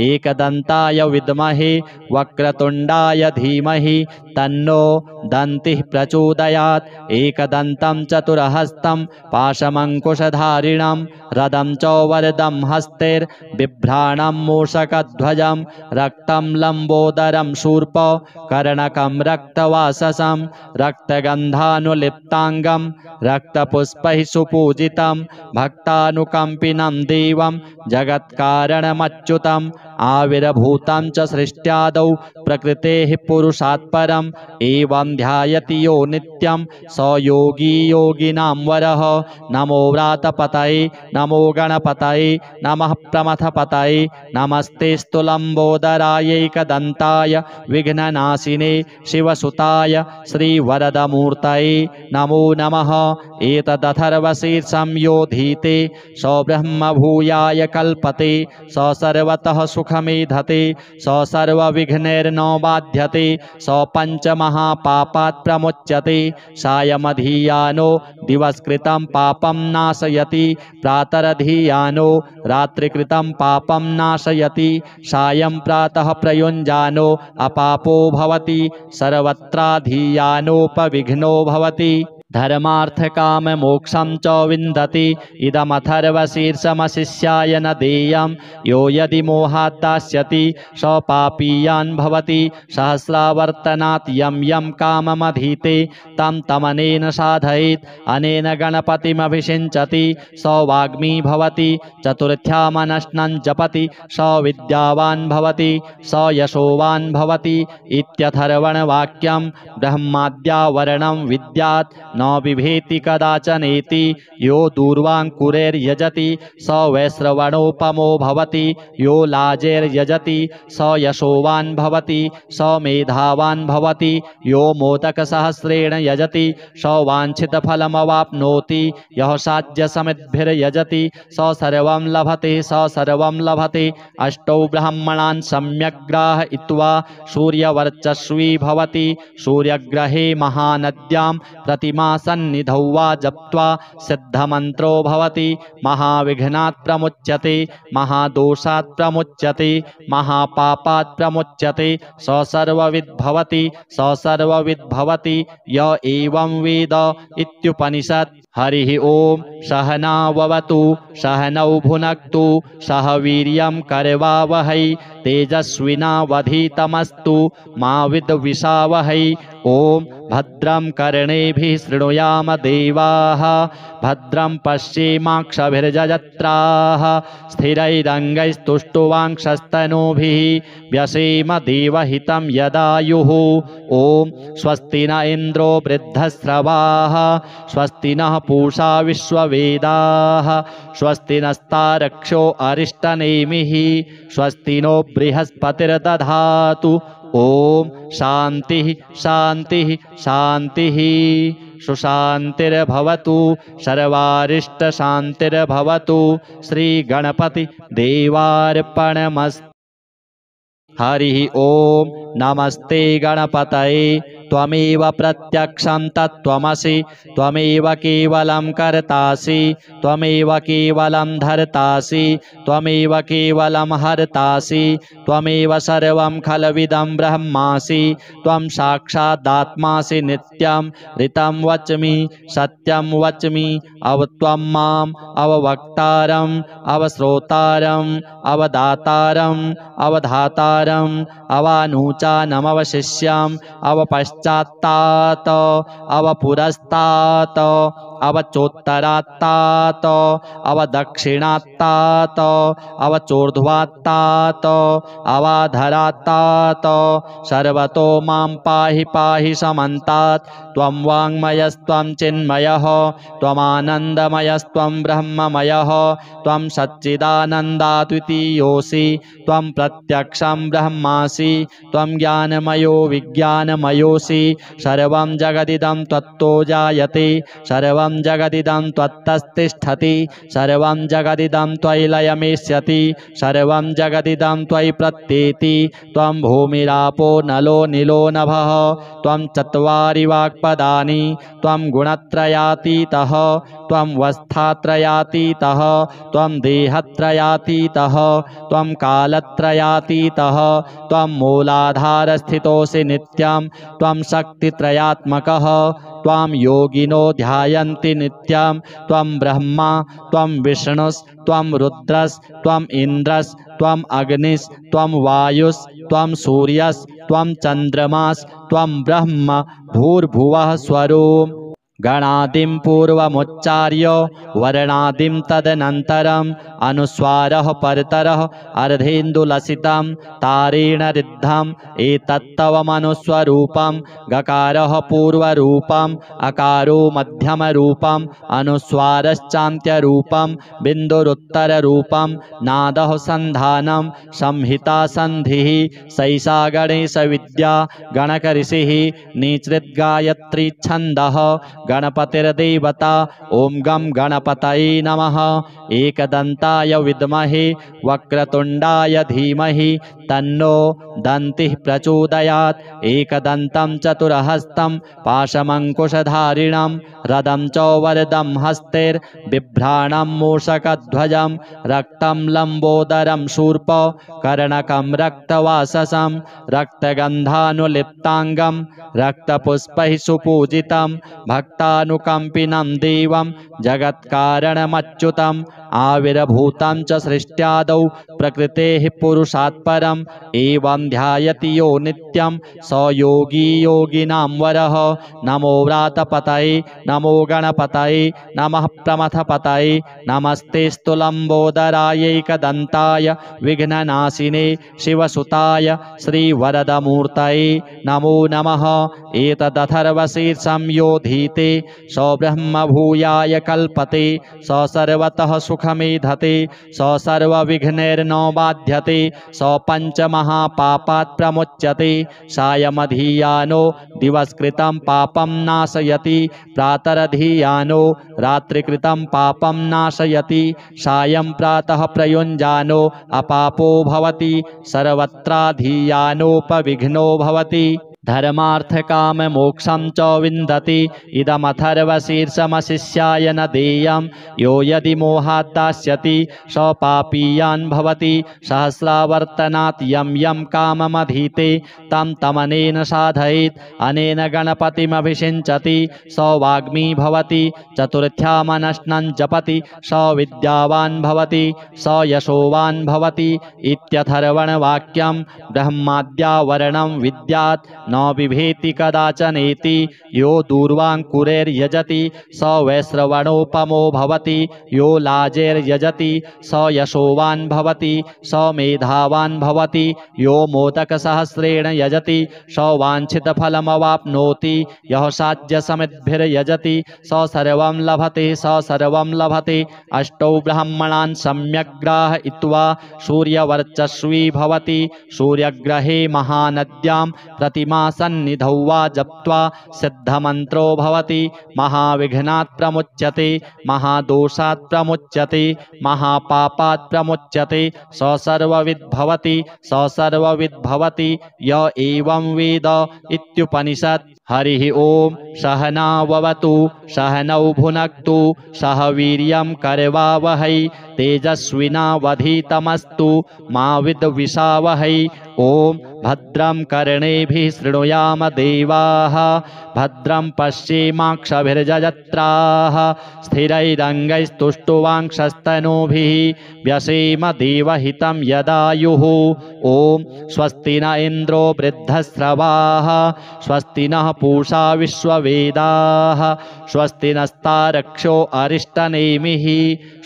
एकदन्ताय विद्महे वक्रतुण्डाय धीमहि तन्नो दन्तिः प्रचोदयात् एकदन्तं चतुरहस्तं पाशमङ्कुशधारिणं रदं च वरदं हस्तैर्बिभ्राणं मूषकध्वजं रक्तं लम्बोदरं शूर्प कर्णकं रक्तवाससं रक्तगन्धानुलिप्ताङ्गं रक्तपुष्पैः सुपूजितं भक्तानुकम्पिनं देवं जगत्कारणमच्युतम् आविर्भूतं च सृष्ट्यादौ प्रकृतेः पुरुषात् परम् एवं ध्यायति यो नित्यं स योगी योगिनां वरः नमो व्रातपतये नमो गणपतये नमः प्रमथपतये नमस्ते स्तुलम्बोदरायैकदन्ताय विघ्ननाशिने शिवसुताय श्रीवरदमूर्तये नमो नमः एतदथर्वशीर्षं योधीते स ब्रह्मभूयाय कल्पते स सर्वतः सुखमेधते स सर्वविघ्नैर्न बाध्यते स पञ्चमहापापात् प्रमुच्यते सायमधीयानो दिवसकृतं पापं नाशयति प्रातरधीयानो रात्रिकृतं पापं नाशयति सायं प्रातः प्रयुञ्जानो अपापो भवति सर्वत्राधीयानोपविघ्नो भवति धर्मार्थकाममोक्षं च विन्दति इदमथर्वशीर्षमशिष्याय न देयं यो यदि मोहात् दास्यति स पापीयान् भवति सहस्रावर्तनात् यं यं काममधीते तं तमनेन साधयेत् अनेन गणपतिमभिषिञ्चति स वाग्मी भवति चतुर्थ्यामनश्नं जपति स विद्यावान् भवति स यशोवान् भवति इत्यथर्वणवाक्यं ब्रह्माद्यावरणं विद्यात् न बिभेति कदाचनेति यो दूर्वाङ्कुरैर्यजति स वैश्रवणोपमो भवति यो लाजैर्यजति स यशोवान् भवति स मेधावान् भवति यो मोदकसहस्रेण यजति स वाञ्छितफलमवाप्नोति यः साध्यसमिद्भिर्यजति स सर्वं लभते स सर्वं लभते अष्टौ ब्राह्मणान् सम्यक् ग्राहयित्वा सूर्यवर्चस्वी भवति सूर्यग्रहे महानद्यां प्रतिमा सन्निधौ वा जप्त्वा सिद्धमन्त्रो भवति महाविघ्नात् प्रमुच्यते महादोषात् प्रमुच्यते महापापात् प्रमुच्यते स सर्वविद् भवति स सर्वविद् भवति य एवं वेद इत्युपनिषत् हरिः ओम सहनाववतु सहनौ भुनक्तु सह वीर्यं करवावहै तेजस्विनावधीतमस्तु मा विद्विषावहै ओम भद्रं कर्णेभिः शृणुयाम देवाः भद्रं पश्येमाक्षभिर्यजत्राः स्थिरैरङ्गैस्तुष्टुवांशस्तनूभिः व्यसेम देवहितं यदायुः ओम स्वस्ति न इन्द्रो वृद्धस्रवाः स्वस्ति नः पूषा विश्ववेदाः स्वस्ति नस्तारक्षो अरिष्टनेमिः स्वस्ति नो बृहस्पतिर्दधातु ओम शांति शांति शांति सुशांतिर्भवतु सर्वारिष्ट शांतिर्भवतु श्री गणपति देवार्पणमस्तु। हरि ओम नमस्ते गणपतये त्वमेव प्रत्यक्षं तत्त्वमसि त्वमेव केवलं कर्तासि त्वमेव केवलं धर्तासि त्वमेव केवलं हर्तासि त्वमेव सर्वं खलविदं ब्रह्मासि त्वं साक्षादात्मासि नित्यं ऋतं वच्मि सत्यं वच्मि अवत्वं माम् अववक्तारम् अवश्रोतारम् अवदातारम् अवधातारम् अवानूचानमवशिष्यम् अवपश्चात्तात् अवपुरस्तात् अवचोत्तरात्तात अवदक्षिणात्तात अवचोर्ध्वात्तात अवाधरात्तात सर्वतो मां पाहि पाहि समन्तात् त्वं वाङ्मयस्त्वं चिन्मयः त्वमानन्दमयस्त्वं ब्रह्ममयः त्वं सच्चिदानन्दाद्वितीयोऽसि त्वं प्रत्यक्षं ब्रह्मासि त्वं ज्ञानमयो विज्ञानमयोऽसि सर्वं जगदिदं त्वत्तो जायते सर्वं जगदिदं त्वत्तस्तिष्ठति सर्वं जगदिदं त्वयि लयमेष्यति सर्वं जगदिदं त्वयि प्रत्येति त्वं भूमिरापो नलो नीलो नभः त्वं चत्वारि वाक्पदानि त्वं गुणत्रयातीतः त्वं वस्थात्रयातीतः त्वं देहत्रयातीतः त्वं कालत्रयातीतः त्वं मूलाधारस्थितोऽसि नित्यं त्वं शक्तित्रयात्मकः त्वां योगिनो ध्यायन्ति नित्यं त्वं ब्रह्मा त्वं विष्णुस्त्वं रुद्रस्त्वम् इन्द्रस्त्वम् अग्निस्त्वं वायुस्त्वं सूर्यस्त्वं चन्द्रमास्त्वं ब्रह्म भूर्भुवः स्वरूप गणादिं पूर्वमुच्चार्य वर्णादिं तदनन्तरम् अनुस्वारः परतरः अर्धेन्दुलसितं तारेण ऋद्धम् एतत्तवमनुस्वरूपं गकारः पूर्वरूपम् अकारो मध्यमरूपम् अनुस्वारश्चान्त्यरूपं बिन्दुरुत्तररूपं नादः सन्धानं संहिता सन्धिः सैषा गणेशविद्या गणकऋषिः निसृद्गायत्री छन्दः गणपतिर्देवता ॐ गं गणपतये नमः एकदन्ताय विद्महे वक्रतुण्डाय धीमहि तन्नो दन्तिः प्रचोदयात् एकदन्तं चतुर्हस्तं पाशमङ्कुशधारिणं रदं च वरदं हस्तैर्बिभ्राणं मूषकध्वजं रक्तं लम्बोदरं शूर्प कर्णकं रक्तवाससं रक्तगन्धानुलिप्ताङ्गं रक्तपुष्पैः सुपूजितं भक्तानुकम्पिनं देवं जगत्कारणमच्युतम् आविर्भूतं च सृष्ट्यादौ प्रकृतेः पुरुषात् परम् एवं ध्यायति यो नित्यं स योगी योगिनां वरः नमो व्रातपतये नमो गणपतये नमः प्रमथपतये नमस्तेऽस्तु लम्बोदरायैकदन्ताय विघ्ननाशिने शिवसुताय श्रीवरदमूर्तये नमो नमः एतदथर्वशीर्षं यो धीते स ब्रह्मभूयाय कल्पते स सर्वतः सुखमेधते स सर्वविघ्नैर्न बाध्यते स पञ्चमहापापात् प्रमुच्यते सायमधीयानो दिवसकृतं पापं नाशयति प्रातरधीयानो रात्रिकृतं पापं नाशयति सायं प्रातः प्रयुञ्जानो अपापो भवति सर्वत्राधीयानोपविघ्नो भवति धर्मार्थकाममोक्षं च विन्दति इदमथर्वशीर्षमशिष्याय न देयं यो यदि मोहात् दास्यति स पापीयान् भवति सहस्रावर्तनात् यं यं काममधीते तं तमनेन साधयेत् अनेन गणपतिमभिषिञ्चति स वाग्मी भवति चतुर्थ्यामनश्नं जपति स विद्यावान् भवति स यशोवान् भवति इत्यथर्वणवाक्यं ब्रह्माद्यावरणं विद्यात् न बिभेति कदाचनेति यो दूर्वाङ्कुरैर्यजति स वैश्रवणोपमो भवति यो लाजैर्यजति स यशोवान् भवति स मेधावान् भवति यो मोदकसहस्रेण यजति स वाञ्छितफलमवाप्नोति यः साध्यसमिद्भिर्यजति स सर्वं लभते स सर्वं लभते अष्टौ ब्राह्मणान् सम्यग्राहयित्वा सूर्यवर्चस्वी भवति सूर्यग्रहे महानद्यां प्रतिमासन्निधौ वा जप्त्वा सिद्धमन्त्रो भवति महाविघ्नात् प्रमुच्यते महादोषात् प्रमुच्यते महापापात् प्रमुच्यते स सर्वविद् भवति स सर्वविद् भवति य एवं वेद इत्युपनिषत् हरिः ओम सहनाववतु सहनौ भुनक्तु सह वीर्यं करवावहै तेजस्विनावधीतमस्तु मा विद्विषावहै ॐ भद्रं कर्णेभिः शृणुयाम देवाः भद्रं पश्येमाक्षभिर्जजत्राः स्थिरैरङ्गैस्तुष्टुवांक्षस्तनूभिः व्यसेम देवहितं यदायुः ॐ स्वस्ति न इन्द्रो वृद्धस्रवाः स्वस्ति नः पूषा विश्ववेदाः स्वस्ति नस्तारक्षो अरिष्टनेमिः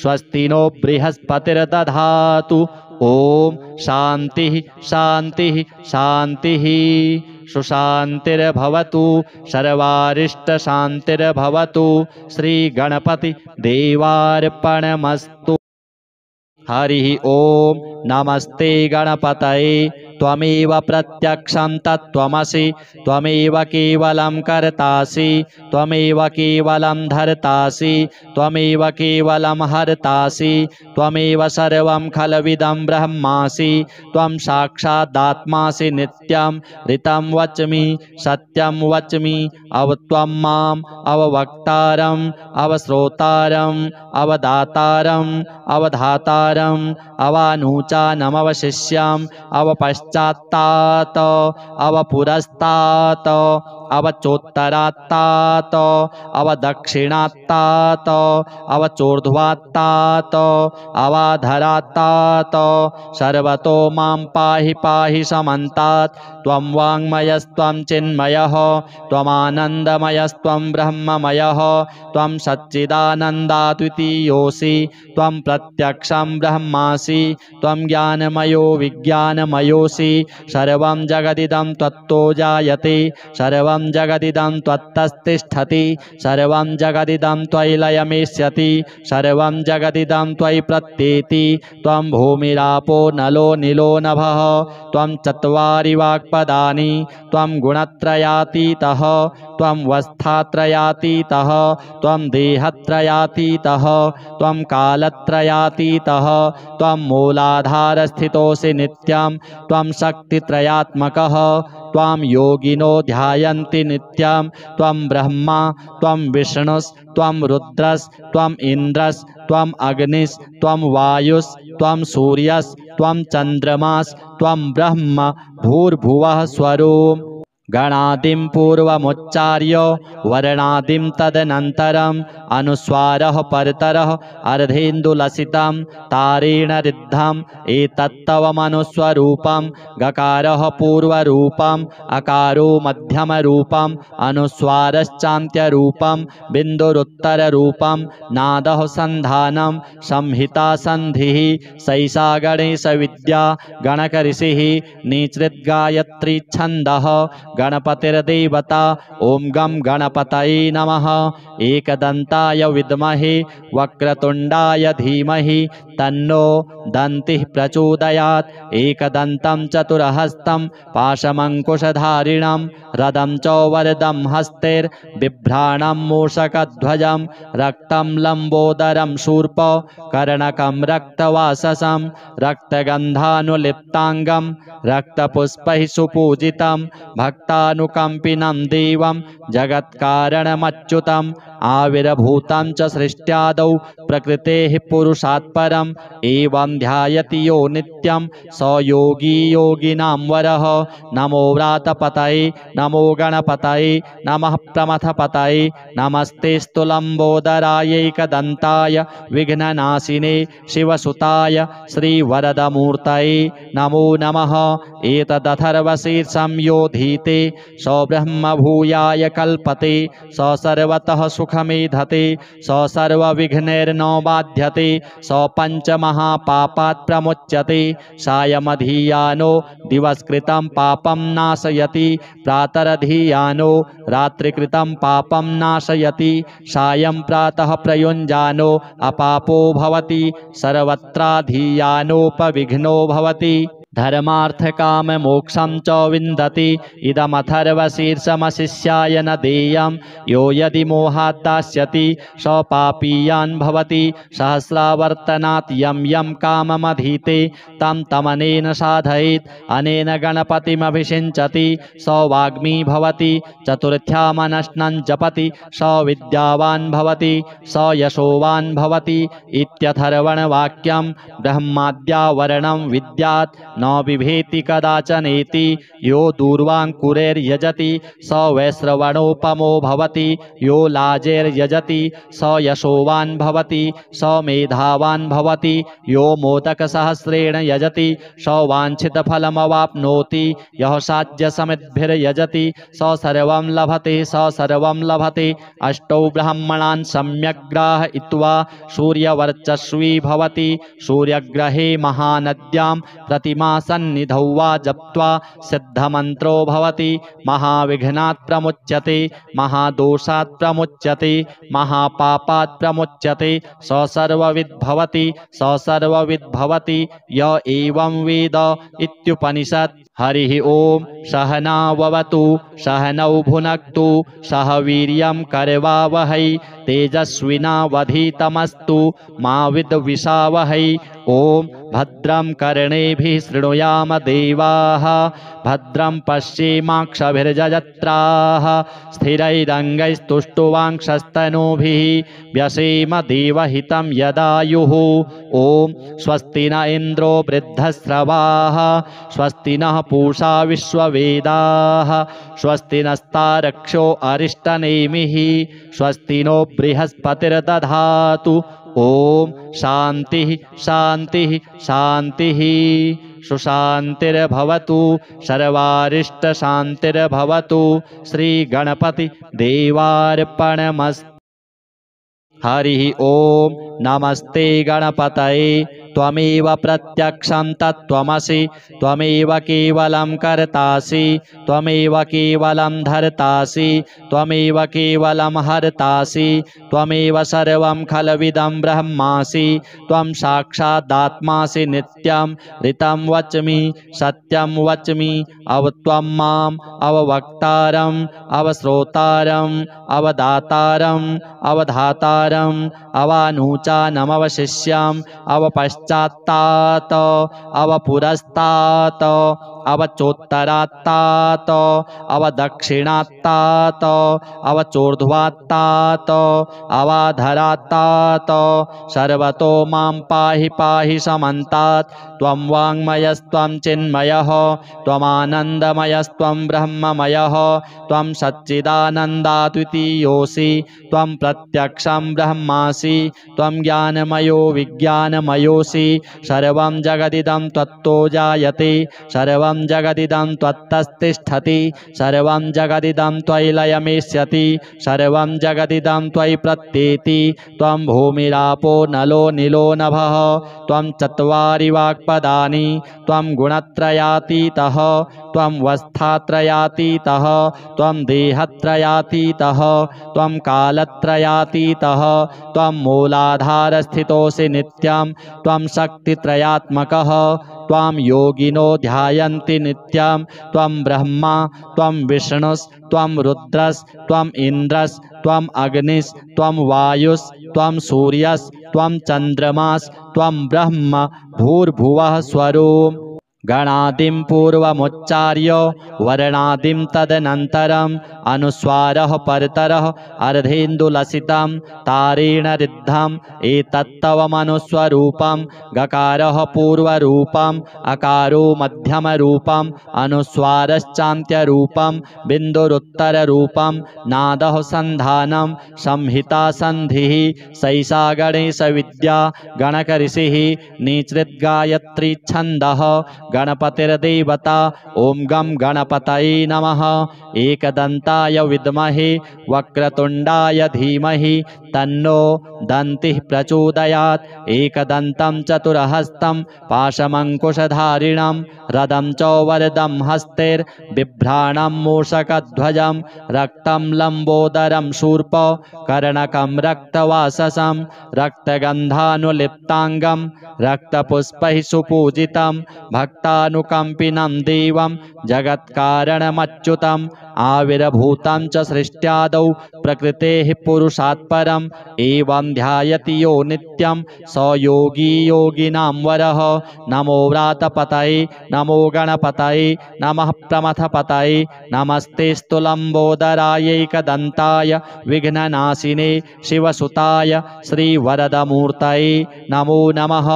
स्वस्ति नो बृहस्पतिर्दधातु ॐ शान्तिः शान्तिः शान्तिः सुशान्तिर्भवतु सर्वारिष्टशान्तिर्भवतु श्रीगणपति देवार्पणमस्तु। हरिः ॐ नमस्ते गणपतये त्वमेव प्रत्यक्षं तत्त्वमसि त्वमेव केवलं कर्तासि त्वमेव केवलं धर्तासि त्वमेव केवलं हर्तासि त्वमेव सर्वं खलविदं ब्रह्मासि त्वं साक्षादात्मासि नित्यं ऋतं वच्मि सत्यं वच्मि त्वं माम् अववक्तारम् अवश्रोतारम् अवदातारम् अवधातारम् अवानुचानमवशिष्यम् अवपश्चात्तात् अवपुरस्तात् अवचोत्तरात्तात् अवदक्षिणात्तात् अवचोर्ध्वात्तात् अवाधरात्तात् सर्वतो मां पाहि पाहि समन्तात् त्वं वाङ्मयस्त्वं चिन्मयः त्वमानन्दमयस्त्वं ब्रह्ममयः त्वं सच्चिदानन्दाद्वितीयोऽसि त्वं प्रत्यक्षं ब्रह्मासि त्वं ज्ञानमयो विज्ञानमयोऽसि सर्वं जगदिदं त्वत्तो जायते सर्वं जगदिदं त्वत्तस्तिष्ठति सर्वं जगदिदं त्वयि लयमेष्यति सर्वं जगदिदं त्वयि प्रत्येति त्वं भूमिरापो नलो नीलो नभः त्वं चत्वारि वाक्पदानि त्वं गुणत्रयातीतः त्वं वस्थात्रयातीतः त्वं देहत्रयातीतः त्वं कालत्रयातीतः त्वं मूलाधारस्थितोऽसि नित्यं त्वं शक्तित्रयात्मकः त्वां योगिनो ध्यायन्ति नित्यं त्वं ब्रह्मा त्वं विष्णुस्त्वं रुद्रस्त्वम् इन्द्रस्त्वम् अग्निस्त्वं वायुस्त्वं सूर्यस्त्वं चन्द्रमास्त्वं ब्रह्म भूर्भुवः स्वरूप गणादिं पूर्वमुच्चार्य वर्णादिं तदनन्तरम् अनुस्वारः परतरः अर्धेन्दुलसितं तारेण ऋद्धम् एतत्तवमनुस्वरूपं गकारः पूर्वरूपम् अकारो मध्यमरूपम् अनुस्वारश्चान्त्यरूपं बिन्दुरुत्तररूपं नादः सन्धानं संहिता सन्धिः सैषा गणेशविद्या गणकऋषिः निसृद्गायत्री छन्दः गणपतिर्देवता ॐ गं गणपतये नमः एकदन्ताय विद्महे वक्रतुण्डाय धीमहि तन्नो दन्तिः प्रचोदयात् एकदन्तं चतुरहस्तं पाशमङ्कुशधारिणं रदं च वरदं हस्तैर्बिभ्राणं मूषकध्वजं रक्तं लम्बोदरं शूर्प कर्णकं रक्तवाससं रक्तगन्धानुलिप्ताङ्गं रक्तपुष्पैः सुपूजितं भक्तानुकम्पिनं देवं जगत्कारणमच्युतम् आविर्भूतं च सृष्ट्यादौ प्रकृतेः पुरुषात् परम् एवं ध्यायति यो नित्यं स योगी योगिनां वरः नमो व्रातपतये नमो गणपतये नमः प्रमथपतये नमस्तेऽस्तु लम्बोदरायैकदन्ताय विघ्ननाशिने शिवसुताय श्रीवरदमूर्तये नमो नमः एतदथर्वशीर्षं योधीते स ब्रह्मभूयाय कल्पते स सर्वतः सुखमेधते स सर्वविघ्नैर्नो बाध्यते स पञ्चमहापापात् प्रमुच्यते सायमधीयानो दिवस्कृतं पापं नाशयति प्रातरधीयानो रात्रिकृतं पापं नाशयति सायं प्रातः प्रयुञ्जानो अपापो भवति सर्वत्राधीयानोपविघ्नो भवति धर्मार्थकाममोक्षं च विन्दति इदमथर्वशीर्षमशिष्याय न देयं यो यदि मोहात् दास्यति स पापीयान् भवति सहस्रावर्तनात् यं यं काममधीते तं तमनेन साधयेत् अनेन गणपतिमभिषिञ्चति स वाग्मी भवति चतुर्थ्यामनश्नं जपति स विद्यावान् भवति स यशोवान् भवति इत्यथर्वणवाक्यं ब्रह्माद्यावरणं विद्यात् न बिभेति कदाचनेति यो दूर्वाङ्कुरैर्यजति स वैश्रवणोपमो भवति यो लाजैर्यजति स यशोवान् भवति स मेधावान् भवति यो मोदकसहस्रेण यजति स वाञ्छितफलमवाप्नोति यः साध्यसमिद्भिर्यजति स सर्वं लभते स सर्वं लभते अष्टौ ब्राह्मणान् सम्यक् ग्राहयित्वा सूर्यवर्चस्वी भवति सूर्यग्रहे महानद्यां प्रतिमासन्निधौ वा जप्त्वा सिद्धमन्त्रो भवति महाविघ्नात् प्रमुच्यते महादोषात् प्रमुच्यते महापापात् प्रमुच्यते स सर्वविद् भवति स सर्वविद् भवति य एवं वेद इत्युपनिषत्। हरिः ओम सहनाववतु सहनौ भुनक्तु सह वीर्यं करवावहै तेजस्विनावधीतमस्तु मा विद्विषावहै। ओम भद्रं कर्णेभिः शृणुयाम देवाः भद्रं पश्येमाक्षभिर्यजत्राः स्थिरैरङ्गैस्तुष्टुवांशस्तनूभिः व्यसेम देवहितं यदायुः। ओम स्वस्ति न इन्द्रो वृद्धस्रवाः स्वस्ति नः पूषा विश्ववेदाः स्वस्ति नस्तारक्षो अरिष्टनेमिः स्वस्ति नो बृहस्पतिर्दधातु। ओम शांति शांति शांति सुशांतिर्भवतु सर्वारिष्ट शांतिर्भवतु। श्री गणपति देवार्पणमस्तु। हरिः ओम नमस्ते गणपतये त्वमेव प्रत्यक्षं तत्त्वमसि त्वमेव केवलं कर्तासि त्वमेव केवलं धर्तासि त्वमेव केवलं हर्तासि त्वमेव सर्वं खलविदं ब्रह्मासि त्वं साक्षादात्मासि नित्यं ऋतं वच्मि सत्यं वच्मि अवत्वं माम् अववक्तारम् अवश्रोतारम् अवदातारम् अवधातारम् अवानूचानमवशिष्यम् अवपश्चात्तात् अवपुरस्तात् अवचोत्तरात्तात् अवदक्षिणात्तात् अवचोर्ध्वात्तात् अवाधरात्तात् सर्वतो मां पाहि पाहि समन्तात्। त्वं वाङ्मयस्त्वं चिन्मयः त्वमानन्दमयस्त्वं ब्रह्ममयः त्वं सच्चिदानन्दाद्वितीयोऽसि त्वं प्रत्यक्षं ब्रह्मासि त्वं ज्ञानमयो विज्ञानमयोऽसि सर्वं जगदिदं त्वत्तो जायते सर्वं जगदिदं त्वत्तस्तिष्ठति सर्वं जगदिदं त्वयि लयमेष्यति सर्वं जगदिदं त्वयि प्रत्येति। त्वं भूमिरापो नलो नीलो नभः त्वं चत्वारि वाक्पदानि त्वं गुणत्रयातीतः त्वं वस्थात्रयातीतः त्वं देहत्रयातीतः त्वं कालत्रयातीतः त्वं मूलाधारस्थितोऽसि नित्यं त्वं शक्तित्रयात्मकः त्वां योगिनो ध्यायन्ति नित्यं त्वं ब्रह्मा त्वं विष्णुस् त्वं रुद्रस् त्वं इन्द्रस् त्वं अग्निस् त्वं वायुस् त्वं सूर्यस् त्वं चन्द्रमास् त्वं ब्रह्म भूर्भुवः स्वरूप। गणादिं पूर्वमुच्चार्य वर्णादिं तदनन्तरम् अनुस्वारः परतरः अर्धेन्दुलसितं तारेण ऋद्धम् एतत्तवमनुस्वरूपं गकारः पूर्वरूपम् अकारो मध्यमरूपम् अनुस्वारश्चान्त्यरूपं बिन्दुरुत्तररूपं नादः सन्धानं संहिता सन्धिः सैषा गणेशविद्या गणकऋषिः निसृद्गायत्री छन्दः गणपतिर्देवता। ओम गं गणपतये नमः। एकदन्ताय विद्महे वक्रतुण्डाय धीमहि तन्नो दन्तिः प्रचोदयात्। एकदन्तं चतुरहस्तं पाशमङ्कुशधारिणं रदं च वरदं हस्तैर्बिभ्राणं मूषकध्वजं रक्तं लम्बोदरं शूर्प कर्णकं रक्तवाससं रक्तगन्धानुलिप्ताङ्गं रक्तपुष्पैः सुपूजितं भक्तानुकम्पिनं देवं जगत्कारणमच्युतं आविर्भूतं च सृष्ट्यादौ प्रकृतेः पुरुषात् परम् एवं ध्यायति यो नित्यं स योगी योगिनां वरः। नमो व्रातपतये नमो गणपतये नमः प्रमथपतये नमस्ते स्तुलम्बोदरायैकदन्ताय विघ्ननाशिने शिवसुताय श्रीवरदमूर्तये नमो नमः।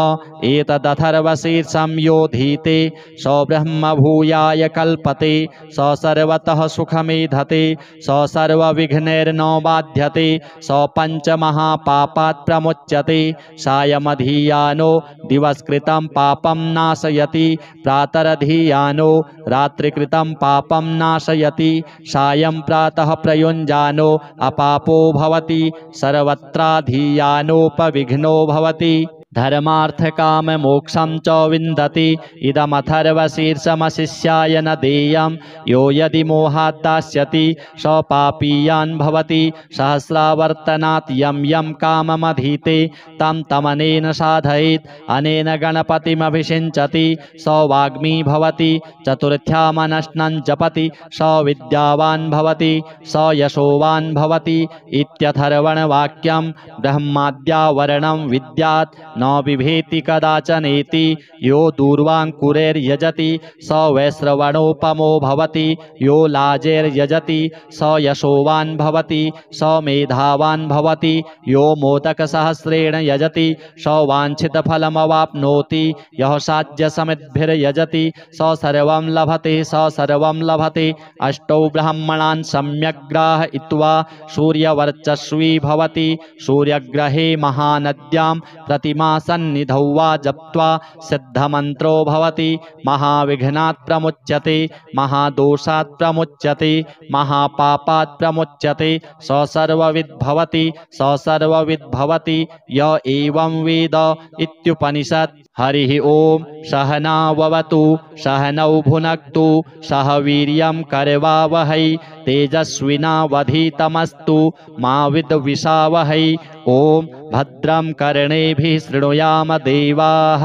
एतदथर्वशीर्षं योधीते स ब्रह्मभूयाय कल्पते स सर्वतः सुखमेधते स सर्वविघ्नैर्न बाध्यते स पञ्चमहापापात् प्रमुच्यते सायमधीयानो दिवसकृतं पापं नाशयति प्रातरधीयानो रात्रिकृतं पापं नाशयति सायं प्रातः प्रयुञ्जानो अपापो भवति सर्वत्राधीयानोपविघ्नो भवति धर्मार्थकाममोक्षं च विन्दति इदमथर्वशीर्षमशिष्याय न देयं यो यदि मोहात् दास्यति स पापीयान् भवति सहस्रावर्तनात् यं यं काममधीते तं तमनेन साधयेत् अनेन गणपतिमभिषिञ्चति स वाग्मी भवति चतुर्थ्यामनश्नं जपति स विद्यावान् भवति स यशोवान् भवति इत्यथर्वणवाक्यं ब्रह्माद्यावरणं विद्यात् न बिभेति कदाचनेति यो दूर्वाङ्कुरैर्यजति स वैश्रवणोपमो भवति यो लाजैर्यजति स यशोवान् भवति स मेधावान् भवति यो मोदकसहस्रेण यजति स वाञ्छितफलमवाप्नोति यः साध्यसमिद्भिर्यजति स सर्वं लभते स सर्वं लभते अष्टौ ब्राह्मणान् सम्यक् ग्राहयित्वा सूर्यवर्चस्वी भवति सूर्यग्रहे महानद्यां प्रतिमा सन्निधौ वा जप्त्वा सिद्धमन्त्रो भवति महाविघ्नात् प्रमुच्यते महादोषात् प्रमुच्यते महापापात् प्रमुच्यते स सर्वविद् भवति स सर्वविद् भवति य एवं वेद इत्युपनिषत्। हरिः ओम सहनाववतु सहनौ भुनक्तु सह वीर्यं करवावहै तेजस्विनावधीतमस्तु मा विद्विषावहै। ओम भद्रं कर्णेभिः शृणुयाम देवाः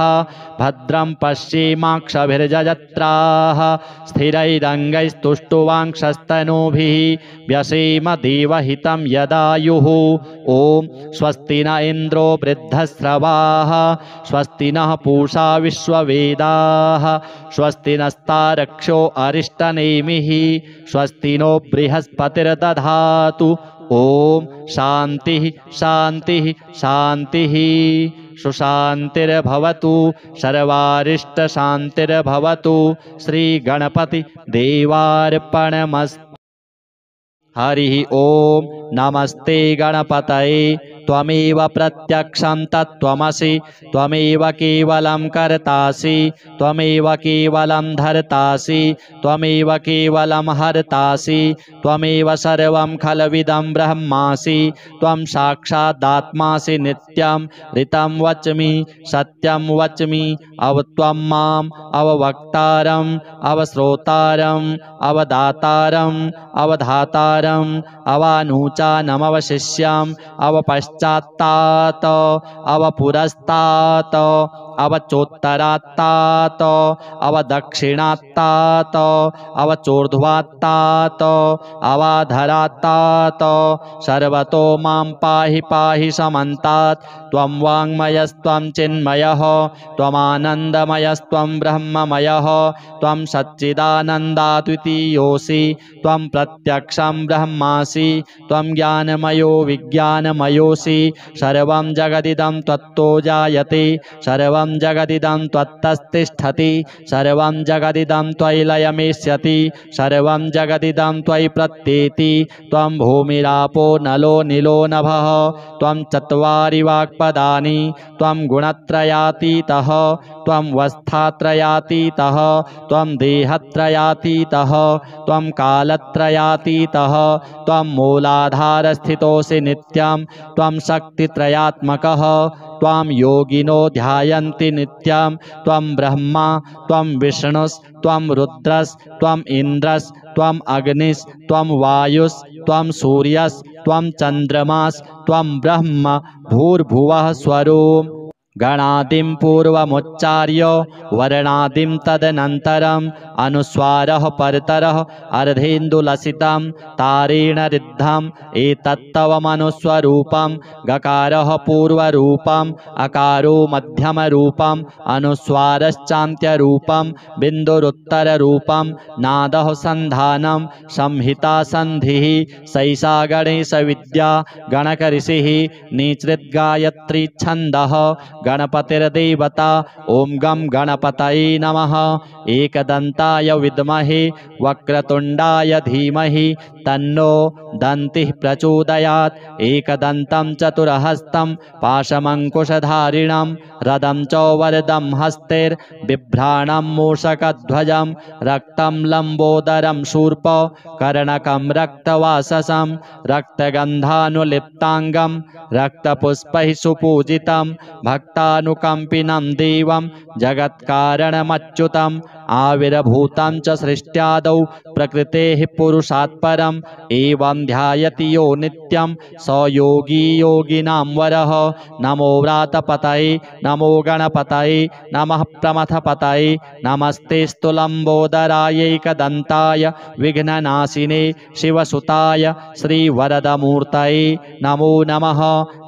भद्रं पश्येमाक्षभिर्यजत्राः स्थिरैरङ्गैस्तुष्टुवांक्षस्तनूभिः व्यसेम देवहितं यदायुः। ओम स्वस्ति न इन्द्रो वृद्धस्रवाः स्वस्ति नः पूषा विश्ववेदाः स्वस्ति नस्तारक्षो अरिष्टनेमिः स्वस्ति नो बृहस्पतिर्दधातु। ओम शांति शांति शांति सुशांतिर्भवतु सर्वारिष्ट शांतिर्भवतु। श्री गणपति देवार्पणमस्तु। हरिः ओम नमस्ते गणपतये त्वमेव प्रत्यक्षं तत्त्वमसि त्वमेव केवलं कर्तासि त्वमेव केवलं धर्तासि त्वमेव केवलं हर्तासि त्वमेव सर्वं खलविदं ब्रह्मासि त्वं साक्षादात्मासि नित्यं ऋतं वच्मि सत्यं वच्मि अवत्वं माम् अववक्तारम् अवश्रोतारम् अवदातारम् अवधातारम् अवानुचानमवशिष्यम् अवपश्चात्तात् अवपुरस्तात् अवचोत्तरात्तात् अवदक्षिणात्तात् अवचोर्ध्वात्तात् अवाधरात्तात् सर्वतो मां पाहि पाहि समन्तात्। त्वं वाङ्मयस्त्वं चिन्मयः त्वमानन्दमयस्त्वं ब्रह्ममयः त्वं सच्चिदानन्दाद्वितीयोऽसि त्वं प्रत्यक्षं ब्रह्मासि त्वं ज्ञानमयो विज्ञानमयोऽसि सर्वं जगदिदं त्वत्तो जायते सर्वं जगदिदं त्वत्तस्तिष्ठति सर्वं जगदिदं त्वयि लयमेष्यति सर्वं जगदिदं त्वयि प्रत्येति। त्वं भूमिरापो नलो नीलो नभः त्वं चत्वारि वाक्पदानि त्वं गुणत्रयातीतः त्वं वस्थात्रयातीतः त्वं देहत्रयातीतः त्वं कालत्रयातीतः त्वं मूलाधारस्थितोऽसि नित्यं त्वं शक्तित्रयात्मकः त्वां योगिनो ध्यायन्ति नित्यं त्वं ब्रह्मा त्वं विष्णुस्त्वं रुद्रस्त्वं इन्द्रस्त्वं अग्निस्त्वं वायुस्त्वं सूर्यस्त्वं चन्द्रमास्त्वं ब्रह्म भूर्भुवः स्वरूप। गणादिं पूर्वमुच्चार्य वर्णादिं तदनन्तरम् अनुस्वारः परतरः अर्धेन्दुलसितं तारेण रिद्धम् एतत्तवमनुस्वरूपं गकारः पूर्वरूपम् अकारो मध्यमरूपम् अनुस्वारश्चान्त्यरूपं बिन्दुरुत्तररूपं नादः सन्धानं संहिता सन्धिः सैषा गणेशविद्या गणकऋषिः निसृद्गायत्री छन्दः गणपतिर्देवता ॐ गं गणपतये नमः। एकदन्ताय विद्महे वक्रतुण्डाय धीमहि तन्नो दन्तिः प्रचोदयात्। एकदन्तं चतुर्हस्तं पाशमङ्कुशधारिणं रदं च वरदं हस्तैर्बिभ्राणं मूषकध्वजं रक्तं लम्बोदरं शूर्प कर्णकं रक्तवाससं रक्तगन्धानुलिप्ताङ्गं रक्तपुष्पैः सुपूजितं भक्तानुकम्पिनं देवं जगत्कारणमच्युतम् आविर्भूतं च सृष्ट्यादौ प्रकृतेः पुरुषात् परम् एवं ध्यायति यो नित्यं स योगी योगिनां वरः। नमो व्रातपतये नमो गणपतये नमः प्रमथपतये नमस्तेऽस्तु लम्बोदरायैकदन्ताय विघ्ननाशिने शिवसुताय श्रीवरदमूर्तये नमो नमः।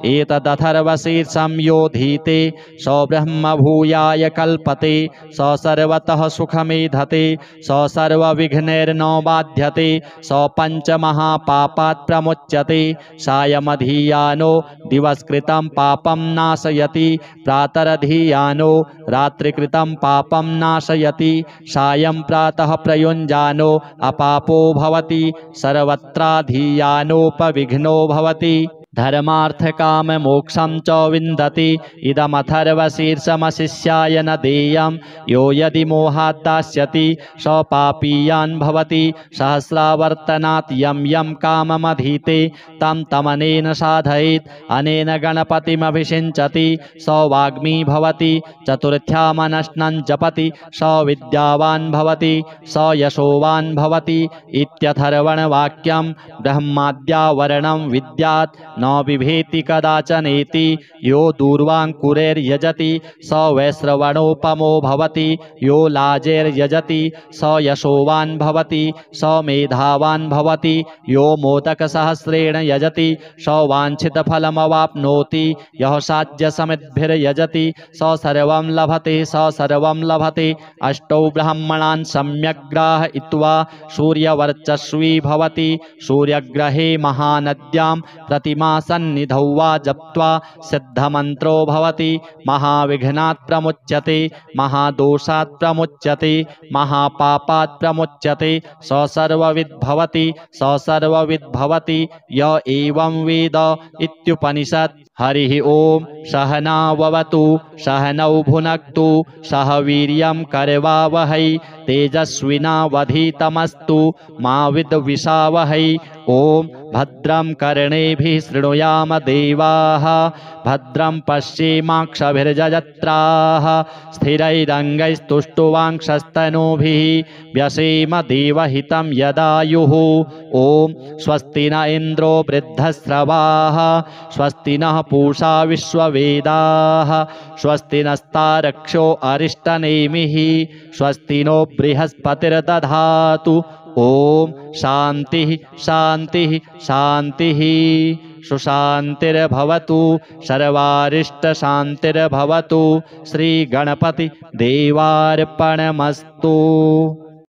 एतदथर्वशीर्षं योधीते स ब्रह्मभूयाय कल्पते स सर्वतः सुखमेधते स सर्वविघ्नैर्न बाध्यते स पञ्चमहापापात् प्रमुच्यते सायमधीयानो दिवसकृतं पापं नाशयति प्रातरधीयानो रात्रिकृतं पापं नाशयति सायं प्रातः प्रयुञ्जानो अपापो भवति सर्वत्राधीयानोपविघ्नो भवति धर्मार्थकाममोक्षं च विन्दति इदमथर्वशीर्षमशिष्याय न देयं यो यदि मोहात् दास्यति स पापीयान् भवति सहस्रावर्तनात् यं यं काममधीते तं तमनेन साधयेत् अनेन गणपतिमभिषिञ्चति स वाग्मी भवति चतुर्थ्यामनश्नं जपति स विद्यावान् भवति स यशोवान् भवति इत्यथर्वणवाक्यं ब्रह्माद्यावरणं विद्यात् न बिभेति कदाचनेति यो दूर्वाङ्कुरैर्यजति स वैश्रवणोपमो भवति यो लाजैर्यजति स यशोवान् भवति स मेधावान् भवति यो मोदकसहस्रेण यजति स वाञ्छितफलमवाप्नोति यः साध्यसमिद्भिर्यजति स सर्वं लभते स सर्वं लभते अष्टौ ब्राह्मणान् सम्यक् ग्राहयित्वा सूर्यवर्चस्वी भवति सूर्यग्रहे महानद्यां प्रतिमा सन्निधौ वा जप्त्वा सिद्धमन्त्रो भवति महाविघ्नात् प्रमुच्यते महादोषात् प्रमुच्यते महापापात् प्रमुच्यते स सर्वविद् भवति स सर्वविद् भवति य एवं वेद इत्युपनिषत्। हरिः ओम सहनाववतु सहनौ भुनक्तु सह वीर्यं करवावहै तेजस्विनावधीतमस्तु मा विद्विषावहै। ओम भद्रं कर्णेभिः शृणुयाम देवाः भद्रं पश्येमाक्षभिर्यजत्राः स्थिरैरङ्गैस्तुष्टुवांक्षस्तनूभिः व्यसेम देवहितं यदायुः। ओम स्वस्ति न इन्द्रो वृद्धस्रवाः स्वस्ति नः पूषा विश्ववेदाः स्वस्ति नस्तारक्षो अरिष्टनेमिः स्वस्ति नो बृहस्पतिर्दधातु। ओम शांति शांति शांति सुशांतिर्भवतु सर्वारिष्ट शांतिर्भवतु। श्री गणपति देवार्पणमस्तु।